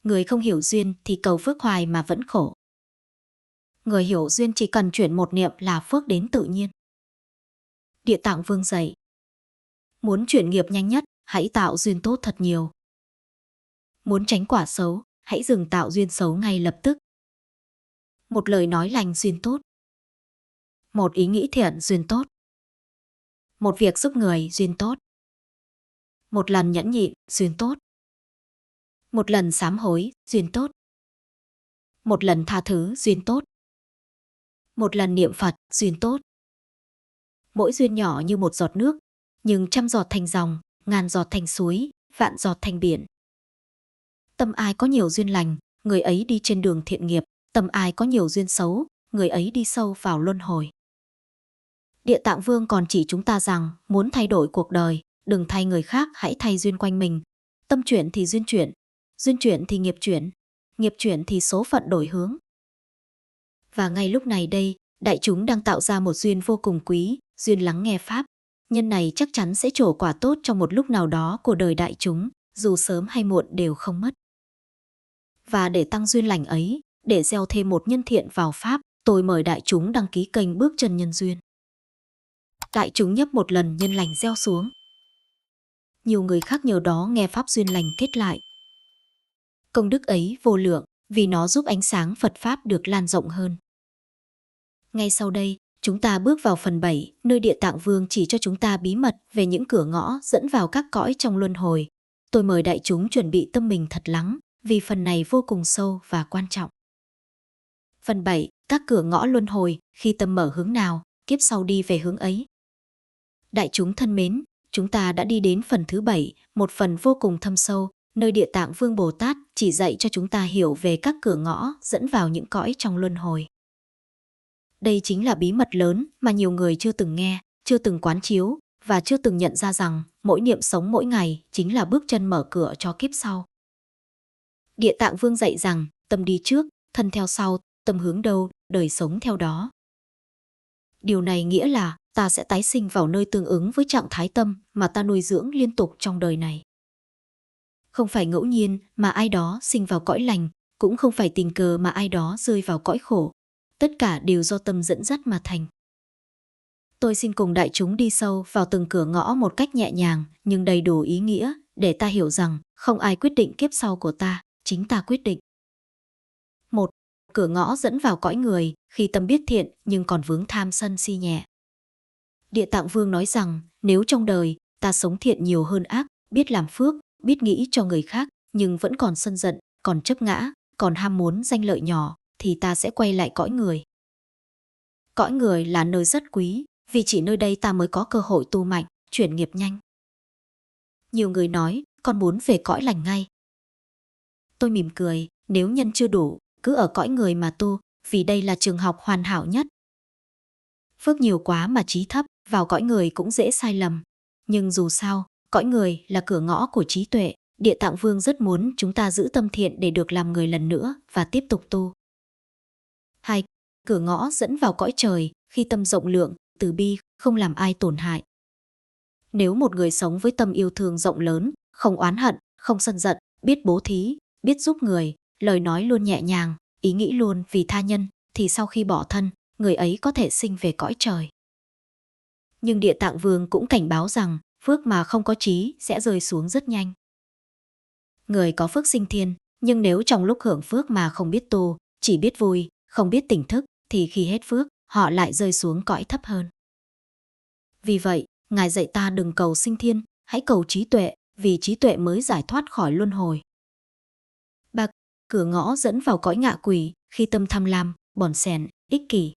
Người không hiểu duyên thì cầu phước hoài mà vẫn khổ. Người hiểu duyên chỉ cần chuyển một niệm là phước đến tự nhiên. Địa Tạng Vương dạy, muốn chuyển nghiệp nhanh nhất, hãy tạo duyên tốt thật nhiều. Muốn tránh quả xấu, hãy dừng tạo duyên xấu ngay lập tức. Một lời nói lành duyên tốt. Một ý nghĩ thiện duyên tốt. Một việc giúp người duyên tốt. Một lần nhẫn nhịn duyên tốt. Một lần sám hối duyên tốt. Một lần tha thứ duyên tốt. Một lần niệm Phật duyên tốt. Mỗi duyên nhỏ như một giọt nước, nhưng trăm giọt thành dòng, ngàn giọt thành suối, vạn giọt thành biển. Tâm ai có nhiều duyên lành, người ấy đi trên đường thiện nghiệp. Tâm ai có nhiều duyên xấu, người ấy đi sâu vào luân hồi. Địa Tạng Vương còn chỉ chúng ta rằng, muốn thay đổi cuộc đời, đừng thay người khác, hãy thay duyên quanh mình. Tâm chuyển thì duyên chuyển thì nghiệp chuyển thì số phận đổi hướng. Và ngay lúc này đây, đại chúng đang tạo ra một duyên vô cùng quý, duyên lắng nghe Pháp. Nhân này chắc chắn sẽ trổ quả tốt trong một lúc nào đó của đời đại chúng, dù sớm hay muộn đều không mất. Và để tăng duyên lành ấy, để gieo thêm một nhân thiện vào Pháp, tôi mời đại chúng đăng ký kênh Bước Chân Nhân Duyên. Đại chúng nhấp một lần nhân lành gieo xuống. Nhiều người khác nhờ đó nghe Pháp duyên lành kết lại. Công đức ấy vô lượng, vì nó giúp ánh sáng Phật Pháp được lan rộng hơn. Ngay sau đây, chúng ta bước vào phần 7, nơi Địa Tạng Vương chỉ cho chúng ta bí mật về những cửa ngõ dẫn vào các cõi trong luân hồi. Tôi mời đại chúng chuẩn bị tâm mình thật lắng, vì phần này vô cùng sâu và quan trọng. Phần 7, các cửa ngõ luân hồi, khi tâm mở hướng nào, kiếp sau đi về hướng ấy. Đại chúng thân mến, chúng ta đã đi đến phần thứ 7, một phần vô cùng thâm sâu, nơi Địa Tạng Vương Bồ Tát chỉ dạy cho chúng ta hiểu về các cửa ngõ dẫn vào những cõi trong luân hồi. Đây chính là bí mật lớn mà nhiều người chưa từng nghe, chưa từng quán chiếu và chưa từng nhận ra rằng mỗi niệm sống mỗi ngày chính là bước chân mở cửa cho kiếp sau. Địa Tạng Vương dạy rằng tâm đi trước, thân theo sau, tâm hướng đâu, đời sống theo đó. Điều này nghĩa là ta sẽ tái sinh vào nơi tương ứng với trạng thái tâm mà ta nuôi dưỡng liên tục trong đời này. Không phải ngẫu nhiên mà ai đó sinh vào cõi lành, cũng không phải tình cờ mà ai đó rơi vào cõi khổ. Tất cả đều do tâm dẫn dắt mà thành. Tôi xin cùng đại chúng đi sâu vào từng cửa ngõ một cách nhẹ nhàng nhưng đầy đủ ý nghĩa để ta hiểu rằng không ai quyết định kiếp sau của ta, chính ta quyết định. 1. Cửa ngõ dẫn vào cõi người khi tâm biết thiện nhưng còn vướng tham sân si nhẹ. Địa Tạng Vương nói rằng nếu trong đời ta sống thiện nhiều hơn ác, biết làm phước, biết nghĩ cho người khác nhưng vẫn còn sân giận, còn chấp ngã, còn ham muốn danh lợi nhỏ, thì ta sẽ quay lại cõi người. Cõi người là nơi rất quý, vì chỉ nơi đây ta mới có cơ hội tu mạnh, chuyển nghiệp nhanh. Nhiều người nói, con muốn về cõi lành ngay. Tôi mỉm cười, nếu nhân chưa đủ, cứ ở cõi người mà tu, vì đây là trường học hoàn hảo nhất. Phước nhiều quá mà trí thấp, vào cõi người cũng dễ sai lầm. Nhưng dù sao, cõi người là cửa ngõ của trí tuệ. Địa Tạng Vương rất muốn chúng ta giữ tâm thiện để được làm người lần nữa và tiếp tục tu. 2. Cửa ngõ dẫn vào cõi trời khi tâm rộng lượng, từ bi, không làm ai tổn hại. Nếu một người sống với tâm yêu thương rộng lớn, không oán hận, không sân giận, biết bố thí, biết giúp người, lời nói luôn nhẹ nhàng, ý nghĩ luôn vì tha nhân, thì sau khi bỏ thân, người ấy có thể sinh về cõi trời. Nhưng Địa Tạng Vương cũng cảnh báo rằng phước mà không có trí sẽ rơi xuống rất nhanh. Người có phước sinh thiên, nhưng nếu trong lúc hưởng phước mà không biết tu, chỉ biết vui, không biết tỉnh thức, thì khi hết phước, họ lại rơi xuống cõi thấp hơn. Vì vậy, Ngài dạy ta đừng cầu sinh thiên, hãy cầu trí tuệ, vì trí tuệ mới giải thoát khỏi luân hồi. 3. Cửa ngõ dẫn vào cõi ngạ quỷ khi tâm tham lam, bòn xèn, ích kỷ.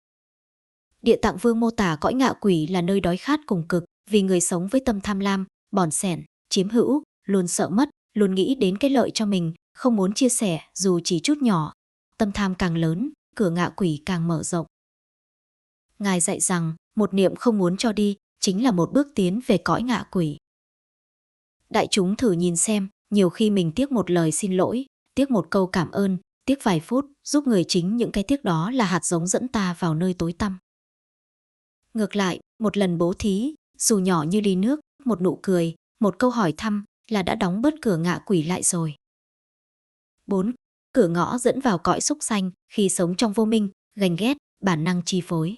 Địa Tạng Vương mô tả cõi ngạ quỷ là nơi đói khát cùng cực, vì người sống với tâm tham lam, bòn xẻn, chiếm hữu, luôn sợ mất, luôn nghĩ đến cái lợi cho mình, không muốn chia sẻ dù chỉ chút nhỏ. Tâm tham càng lớn, cửa ngạ quỷ càng mở rộng. Ngài dạy rằng, một niệm không muốn cho đi, chính là một bước tiến về cõi ngạ quỷ. Đại chúng thử nhìn xem, nhiều khi mình tiếc một lời xin lỗi, tiếc một câu cảm ơn, tiếc vài phút, giúp người, chính những cái tiếc đó là hạt giống dẫn ta vào nơi tối tăm. Ngược lại, một lần bố thí, dù nhỏ như ly nước, một nụ cười, một câu hỏi thăm là đã đóng bớt cửa ngạ quỷ lại rồi. 4. Cửa ngõ dẫn vào cõi súc sanh, khi sống trong vô minh, ganh ghét, bản năng chi phối.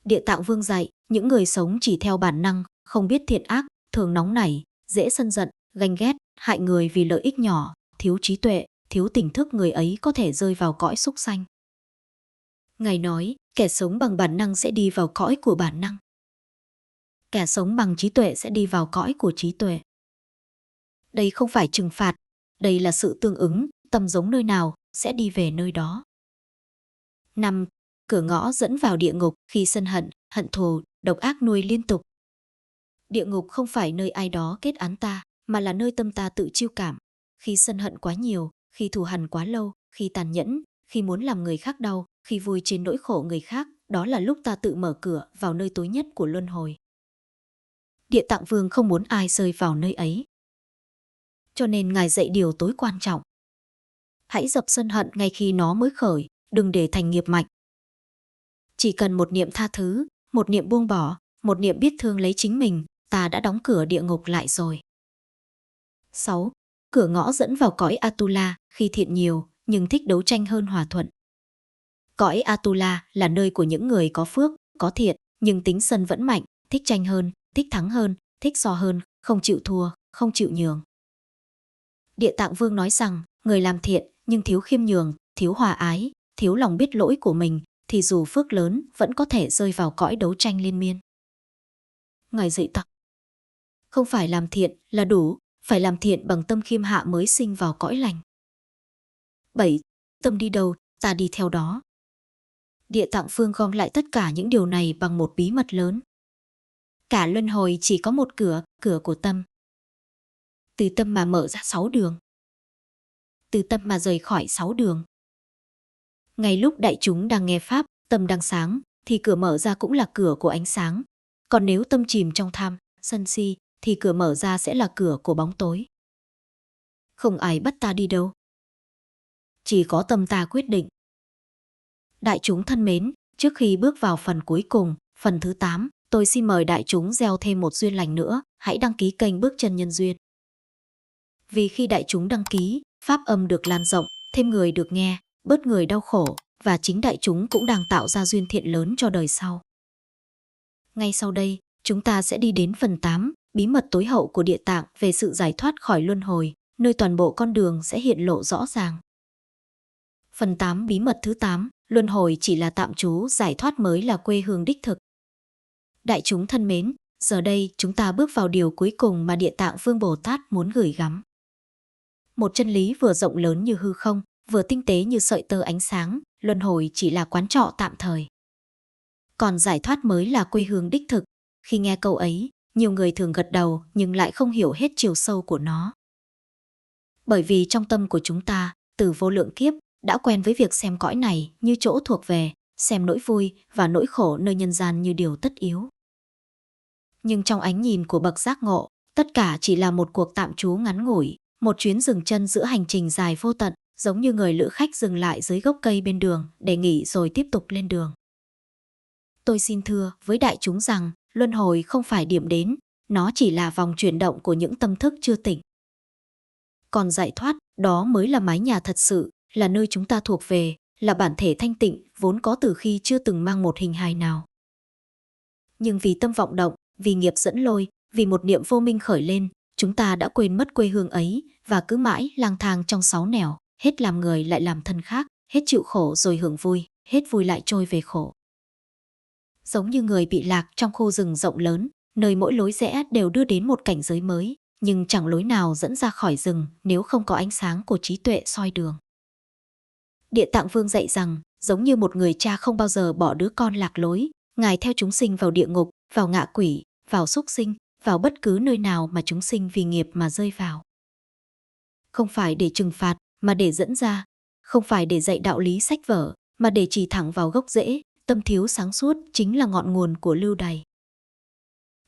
Địa Tạng Vương dạy, những người sống chỉ theo bản năng, không biết thiện ác, thường nóng nảy, dễ sân giận, ganh ghét, hại người vì lợi ích nhỏ, thiếu trí tuệ, thiếu tỉnh thức, người ấy có thể rơi vào cõi súc sanh. Ngài nói, kẻ sống bằng bản năng sẽ đi vào cõi của bản năng. Kẻ sống bằng trí tuệ sẽ đi vào cõi của trí tuệ. Đây không phải trừng phạt, đây là sự tương ứng, tâm giống nơi nào, sẽ đi về nơi đó. 5. Cửa ngõ dẫn vào địa ngục, khi sân hận, hận thù, độc ác nuôi liên tục. Địa ngục không phải nơi ai đó kết án ta, mà là nơi tâm ta tự chiêu cảm. Khi sân hận quá nhiều, khi thù hằn quá lâu, khi tàn nhẫn, khi muốn làm người khác đau, khi vui trên nỗi khổ người khác, đó là lúc ta tự mở cửa vào nơi tối nhất của luân hồi. Địa Tạng Vương không muốn ai rơi vào nơi ấy. Cho nên Ngài dạy điều tối quan trọng. Hãy dập sân hận ngay khi nó mới khởi, đừng để thành nghiệp mạch. Chỉ cần một niệm tha thứ, một niệm buông bỏ, một niệm biết thương lấy chính mình, ta đã đóng cửa địa ngục lại rồi. 6. Cửa ngõ dẫn vào cõi Atula, khi thiện nhiều, nhưng thích đấu tranh hơn hòa thuận. Cõi Atula là nơi của những người có phước, có thiện, nhưng tính sân vẫn mạnh, thích tranh hơn, thích thắng hơn, thích so hơn, không chịu thua, không chịu nhường. Địa Tạng Vương nói rằng, người làm thiện nhưng thiếu khiêm nhường, thiếu hòa ái, thiếu lòng biết lỗi của mình, thì dù phước lớn vẫn có thể rơi vào cõi đấu tranh liên miên. Ngài dạy ta, không phải làm thiện là đủ, phải làm thiện bằng tâm khiêm hạ mới sinh vào cõi lành. 7. Tâm đi đâu, ta đi theo đó. Địa Tạng Vương gom lại tất cả những điều này bằng một bí mật lớn. Cả luân hồi chỉ có một cửa, cửa của tâm. Từ tâm mà mở ra 6 đường. Từ tâm mà rời khỏi 6 đường. Ngay lúc đại chúng đang nghe Pháp, tâm đang sáng, thì cửa mở ra cũng là cửa của ánh sáng. Còn nếu tâm chìm trong tham, sân si, thì cửa mở ra sẽ là cửa của bóng tối. Không ai bắt ta đi đâu. Chỉ có tâm ta quyết định. Đại chúng thân mến, trước khi bước vào phần cuối cùng, phần thứ 8, tôi xin mời đại chúng gieo thêm một duyên lành nữa, hãy đăng ký kênh Bước Chân Nhân Duyên. Vì khi đại chúng đăng ký, Pháp âm được lan rộng, thêm người được nghe, bớt người đau khổ, và chính đại chúng cũng đang tạo ra duyên thiện lớn cho đời sau. Ngay sau đây, chúng ta sẽ đi đến phần 8, bí mật tối hậu của Địa Tạng về sự giải thoát khỏi luân hồi, nơi toàn bộ con đường sẽ hiện lộ rõ ràng. Phần 8, bí mật thứ 8, luân hồi chỉ là tạm trú, giải thoát mới là quê hương đích thực. Đại chúng thân mến, giờ đây chúng ta bước vào điều cuối cùng mà Địa Tạng Vương Bồ Tát muốn gửi gắm. Một chân lý vừa rộng lớn như hư không, vừa tinh tế như sợi tơ ánh sáng, luân hồi chỉ là quán trọ tạm thời. Còn giải thoát mới là quê hương đích thực. Khi nghe câu ấy, nhiều người thường gật đầu nhưng lại không hiểu hết chiều sâu của nó. Bởi vì trong tâm của chúng ta, từ vô lượng kiếp, đã quen với việc xem cõi này như chỗ thuộc về, xem nỗi vui và nỗi khổ nơi nhân gian như điều tất yếu. Nhưng trong ánh nhìn của bậc giác ngộ, tất cả chỉ là một cuộc tạm trú ngắn ngủi, một chuyến dừng chân giữa hành trình dài vô tận, giống như người lữ khách dừng lại dưới gốc cây bên đường để nghỉ rồi tiếp tục lên đường. Tôi xin thưa với đại chúng rằng, luân hồi không phải điểm đến, nó chỉ là vòng chuyển động của những tâm thức chưa tỉnh. Còn giải thoát, đó mới là mái nhà thật sự, là nơi chúng ta thuộc về, là bản thể thanh tịnh, vốn có từ khi chưa từng mang một hình hài nào. Nhưng vì tâm vọng động, vì nghiệp dẫn lôi, vì một niệm vô minh khởi lên, chúng ta đã quên mất quê hương ấy và cứ mãi lang thang trong 6 nẻo, hết làm người lại làm thân khác, hết chịu khổ rồi hưởng vui, hết vui lại trôi về khổ. Giống như người bị lạc trong khu rừng rộng lớn, nơi mỗi lối rẽ đều đưa đến một cảnh giới mới, nhưng chẳng lối nào dẫn ra khỏi rừng nếu không có ánh sáng của trí tuệ soi đường. Địa Tạng Vương dạy rằng, giống như một người cha không bao giờ bỏ đứa con lạc lối, Ngài theo chúng sinh vào địa ngục, vào ngạ quỷ, vào súc sinh, vào bất cứ nơi nào mà chúng sinh vì nghiệp mà rơi vào. Không phải để trừng phạt, mà để dẫn ra. Không phải để dạy đạo lý sách vở, mà để chỉ thẳng vào gốc rễ. Tâm thiếu sáng suốt chính là ngọn nguồn của lưu đày.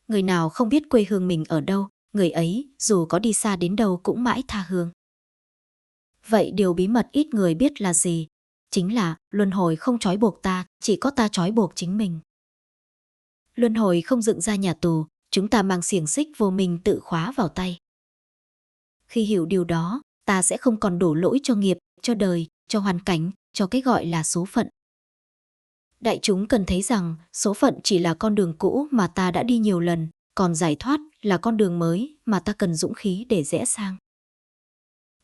Người nào không biết quê hương mình ở đâu, người ấy dù có đi xa đến đâu cũng mãi tha hương. Vậy điều bí mật ít người biết là gì? Chính là luân hồi không trói buộc ta, chỉ có ta trói buộc chính mình. Luân hồi không dựng ra nhà tù, chúng ta mang xiềng xích vô minh tự khóa vào tay. Khi hiểu điều đó, ta sẽ không còn đổ lỗi cho nghiệp, cho đời, cho hoàn cảnh, cho cái gọi là số phận. Đại chúng cần thấy rằng số phận chỉ là con đường cũ mà ta đã đi nhiều lần, còn giải thoát là con đường mới mà ta cần dũng khí để rẽ sang.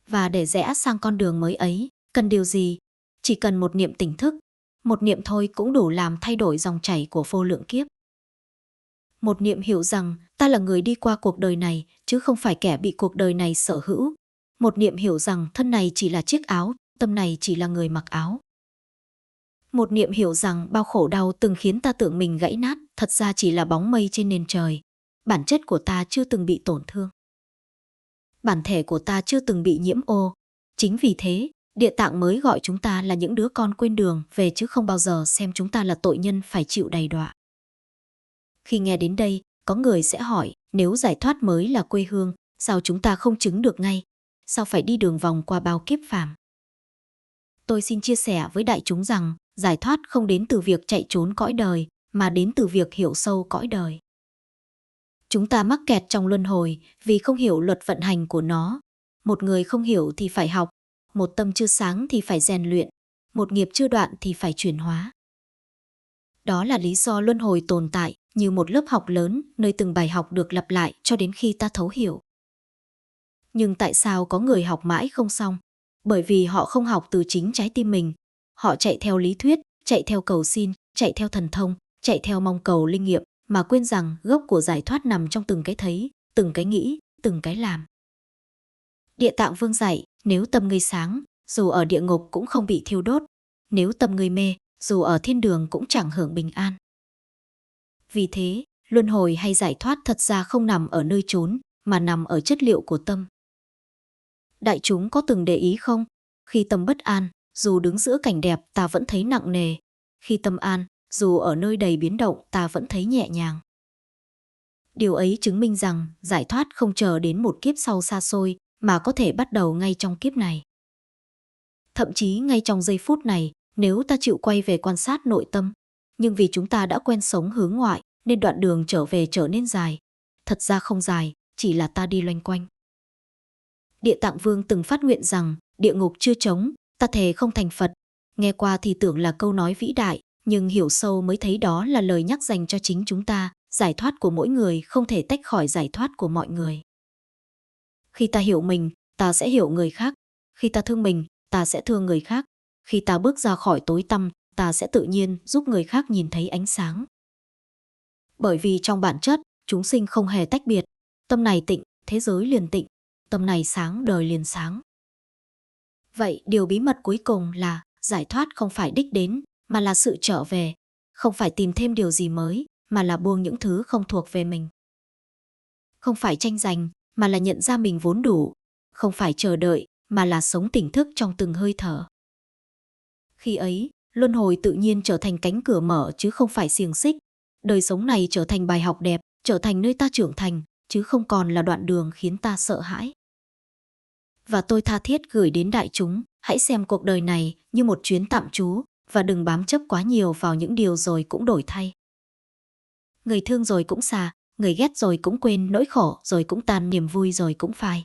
Và để rẽ sang con đường mới ấy, cần điều gì? Chỉ cần một niệm tỉnh thức, một niệm thôi cũng đủ làm thay đổi dòng chảy của vô lượng kiếp. Một niệm hiểu rằng ta là người đi qua cuộc đời này, chứ không phải kẻ bị cuộc đời này sở hữu. Một niệm hiểu rằng thân này chỉ là chiếc áo, tâm này chỉ là người mặc áo. Một niệm hiểu rằng bao khổ đau từng khiến ta tưởng mình gãy nát, thật ra chỉ là bóng mây trên nền trời. Bản chất của ta chưa từng bị tổn thương. Bản thể của ta chưa từng bị nhiễm ô. Chính vì thế, Địa Tạng mới gọi chúng ta là những đứa con quên đường về, chứ không bao giờ xem chúng ta là tội nhân phải chịu đầy đọa. Khi nghe đến đây, có người sẽ hỏi, nếu giải thoát mới là quê hương, sao chúng ta không chứng được ngay? Sao phải đi đường vòng qua bao kiếp phàm? Tôi xin chia sẻ với đại chúng rằng, giải thoát không đến từ việc chạy trốn cõi đời, mà đến từ việc hiểu sâu cõi đời. Chúng ta mắc kẹt trong luân hồi vì không hiểu luật vận hành của nó. Một người không hiểu thì phải học, một tâm chưa sáng thì phải rèn luyện, một nghiệp chưa đoạn thì phải chuyển hóa. Đó là lý do luân hồi tồn tại như một lớp học lớn, nơi từng bài học được lặp lại cho đến khi ta thấu hiểu. Nhưng tại sao có người học mãi không xong? Bởi vì họ không học từ chính trái tim mình. Họ chạy theo lý thuyết, chạy theo cầu xin, chạy theo thần thông, chạy theo mong cầu linh nghiệm, mà quên rằng gốc của giải thoát nằm trong từng cái thấy, từng cái nghĩ, từng cái làm. Địa Tạng Vương dạy, nếu tâm ngươi sáng, dù ở địa ngục cũng không bị thiêu đốt. Nếu tâm ngươi mê, dù ở thiên đường cũng chẳng hưởng bình an. Vì thế, luân hồi hay giải thoát thật ra không nằm ở nơi chốn, mà nằm ở chất liệu của tâm. Đại chúng có từng để ý không? Khi tâm bất an, dù đứng giữa cảnh đẹp ta vẫn thấy nặng nề. Khi tâm an, dù ở nơi đầy biến động ta vẫn thấy nhẹ nhàng. Điều ấy chứng minh rằng giải thoát không chờ đến một kiếp sau xa xôi, mà có thể bắt đầu ngay trong kiếp này. Thậm chí ngay trong giây phút này, nếu ta chịu quay về quan sát nội tâm. Nhưng vì chúng ta đã quen sống hướng ngoại, nên đoạn đường trở về trở nên dài. Thật ra không dài, chỉ là ta đi loanh quanh. Địa Tạng Vương từng phát nguyện rằng, địa ngục chưa trống, ta thề không thành Phật. Nghe qua thì tưởng là câu nói vĩ đại, nhưng hiểu sâu mới thấy đó là lời nhắc dành cho chính chúng ta. Giải thoát của mỗi người không thể tách khỏi giải thoát của mọi người. Khi ta hiểu mình, ta sẽ hiểu người khác. Khi ta thương mình, ta sẽ thương người khác. Khi ta bước ra khỏi tối tăm, ta sẽ tự nhiên giúp người khác nhìn thấy ánh sáng. Bởi vì trong bản chất, chúng sinh không hề tách biệt. Tâm này tịnh, thế giới liền tịnh. Tâm này sáng, đời liền sáng. Vậy điều bí mật cuối cùng là giải thoát không phải đích đến, mà là sự trở về. Không phải tìm thêm điều gì mới, mà là buông những thứ không thuộc về mình. Không phải tranh giành, mà là nhận ra mình vốn đủ. Không phải chờ đợi, mà là sống tỉnh thức trong từng hơi thở. Khi ấy, luân hồi tự nhiên trở thành cánh cửa mở chứ không phải xiềng xích. Đời sống này trở thành bài học đẹp, trở thành nơi ta trưởng thành, chứ không còn là đoạn đường khiến ta sợ hãi. Và tôi tha thiết gửi đến đại chúng, hãy xem cuộc đời này như một chuyến tạm trú, và đừng bám chấp quá nhiều vào những điều rồi cũng đổi thay. Người thương rồi cũng xa, người ghét rồi cũng quên, nỗi khổ rồi cũng tan, niềm vui rồi cũng phai.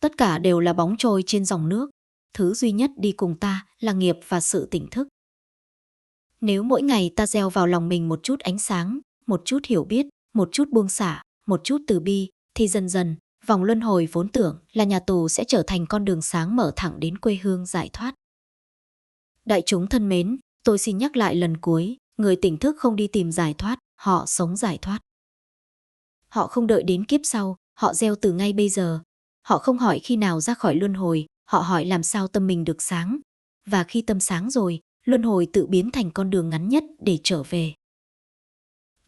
Tất cả đều là bóng trôi trên dòng nước. Thứ duy nhất đi cùng ta là nghiệp và sự tỉnh thức. Nếu mỗi ngày ta gieo vào lòng mình một chút ánh sáng, một chút hiểu biết, một chút buông xả, một chút từ bi, thì dần dần, vòng luân hồi vốn tưởng là nhà tù sẽ trở thành con đường sáng mở thẳng đến quê hương giải thoát. Đại chúng thân mến, tôi xin nhắc lại lần cuối, người tỉnh thức không đi tìm giải thoát, họ sống giải thoát. Họ không đợi đến kiếp sau, họ gieo từ ngay bây giờ. Họ không hỏi khi nào ra khỏi luân hồi, họ hỏi làm sao tâm mình được sáng. Và khi tâm sáng rồi, luân hồi tự biến thành con đường ngắn nhất để trở về.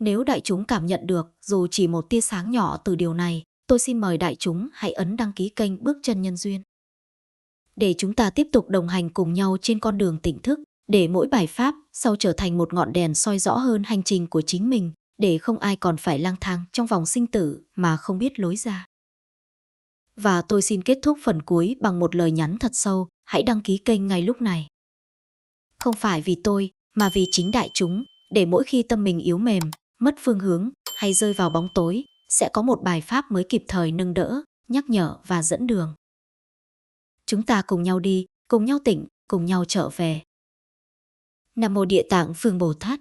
Nếu đại chúng cảm nhận được dù chỉ một tia sáng nhỏ từ điều này, tôi xin mời đại chúng hãy ấn đăng ký kênh Bước Chân Nhân Duyên. Để chúng ta tiếp tục đồng hành cùng nhau trên con đường tỉnh thức, để mỗi bài pháp sau trở thành một ngọn đèn soi rõ hơn hành trình của chính mình, để không ai còn phải lang thang trong vòng sinh tử mà không biết lối ra. Và tôi xin kết thúc phần cuối bằng một lời nhắn thật sâu, hãy đăng ký kênh ngay lúc này. Không phải vì tôi, mà vì chính đại chúng, để mỗi khi tâm mình yếu mềm, mất phương hướng hay rơi vào bóng tối, sẽ có một bài pháp mới kịp thời nâng đỡ, nhắc nhở và dẫn đường. Chúng ta cùng nhau đi, cùng nhau tỉnh, cùng nhau trở về. Nam mô Địa Tạng Vương Bồ Tát.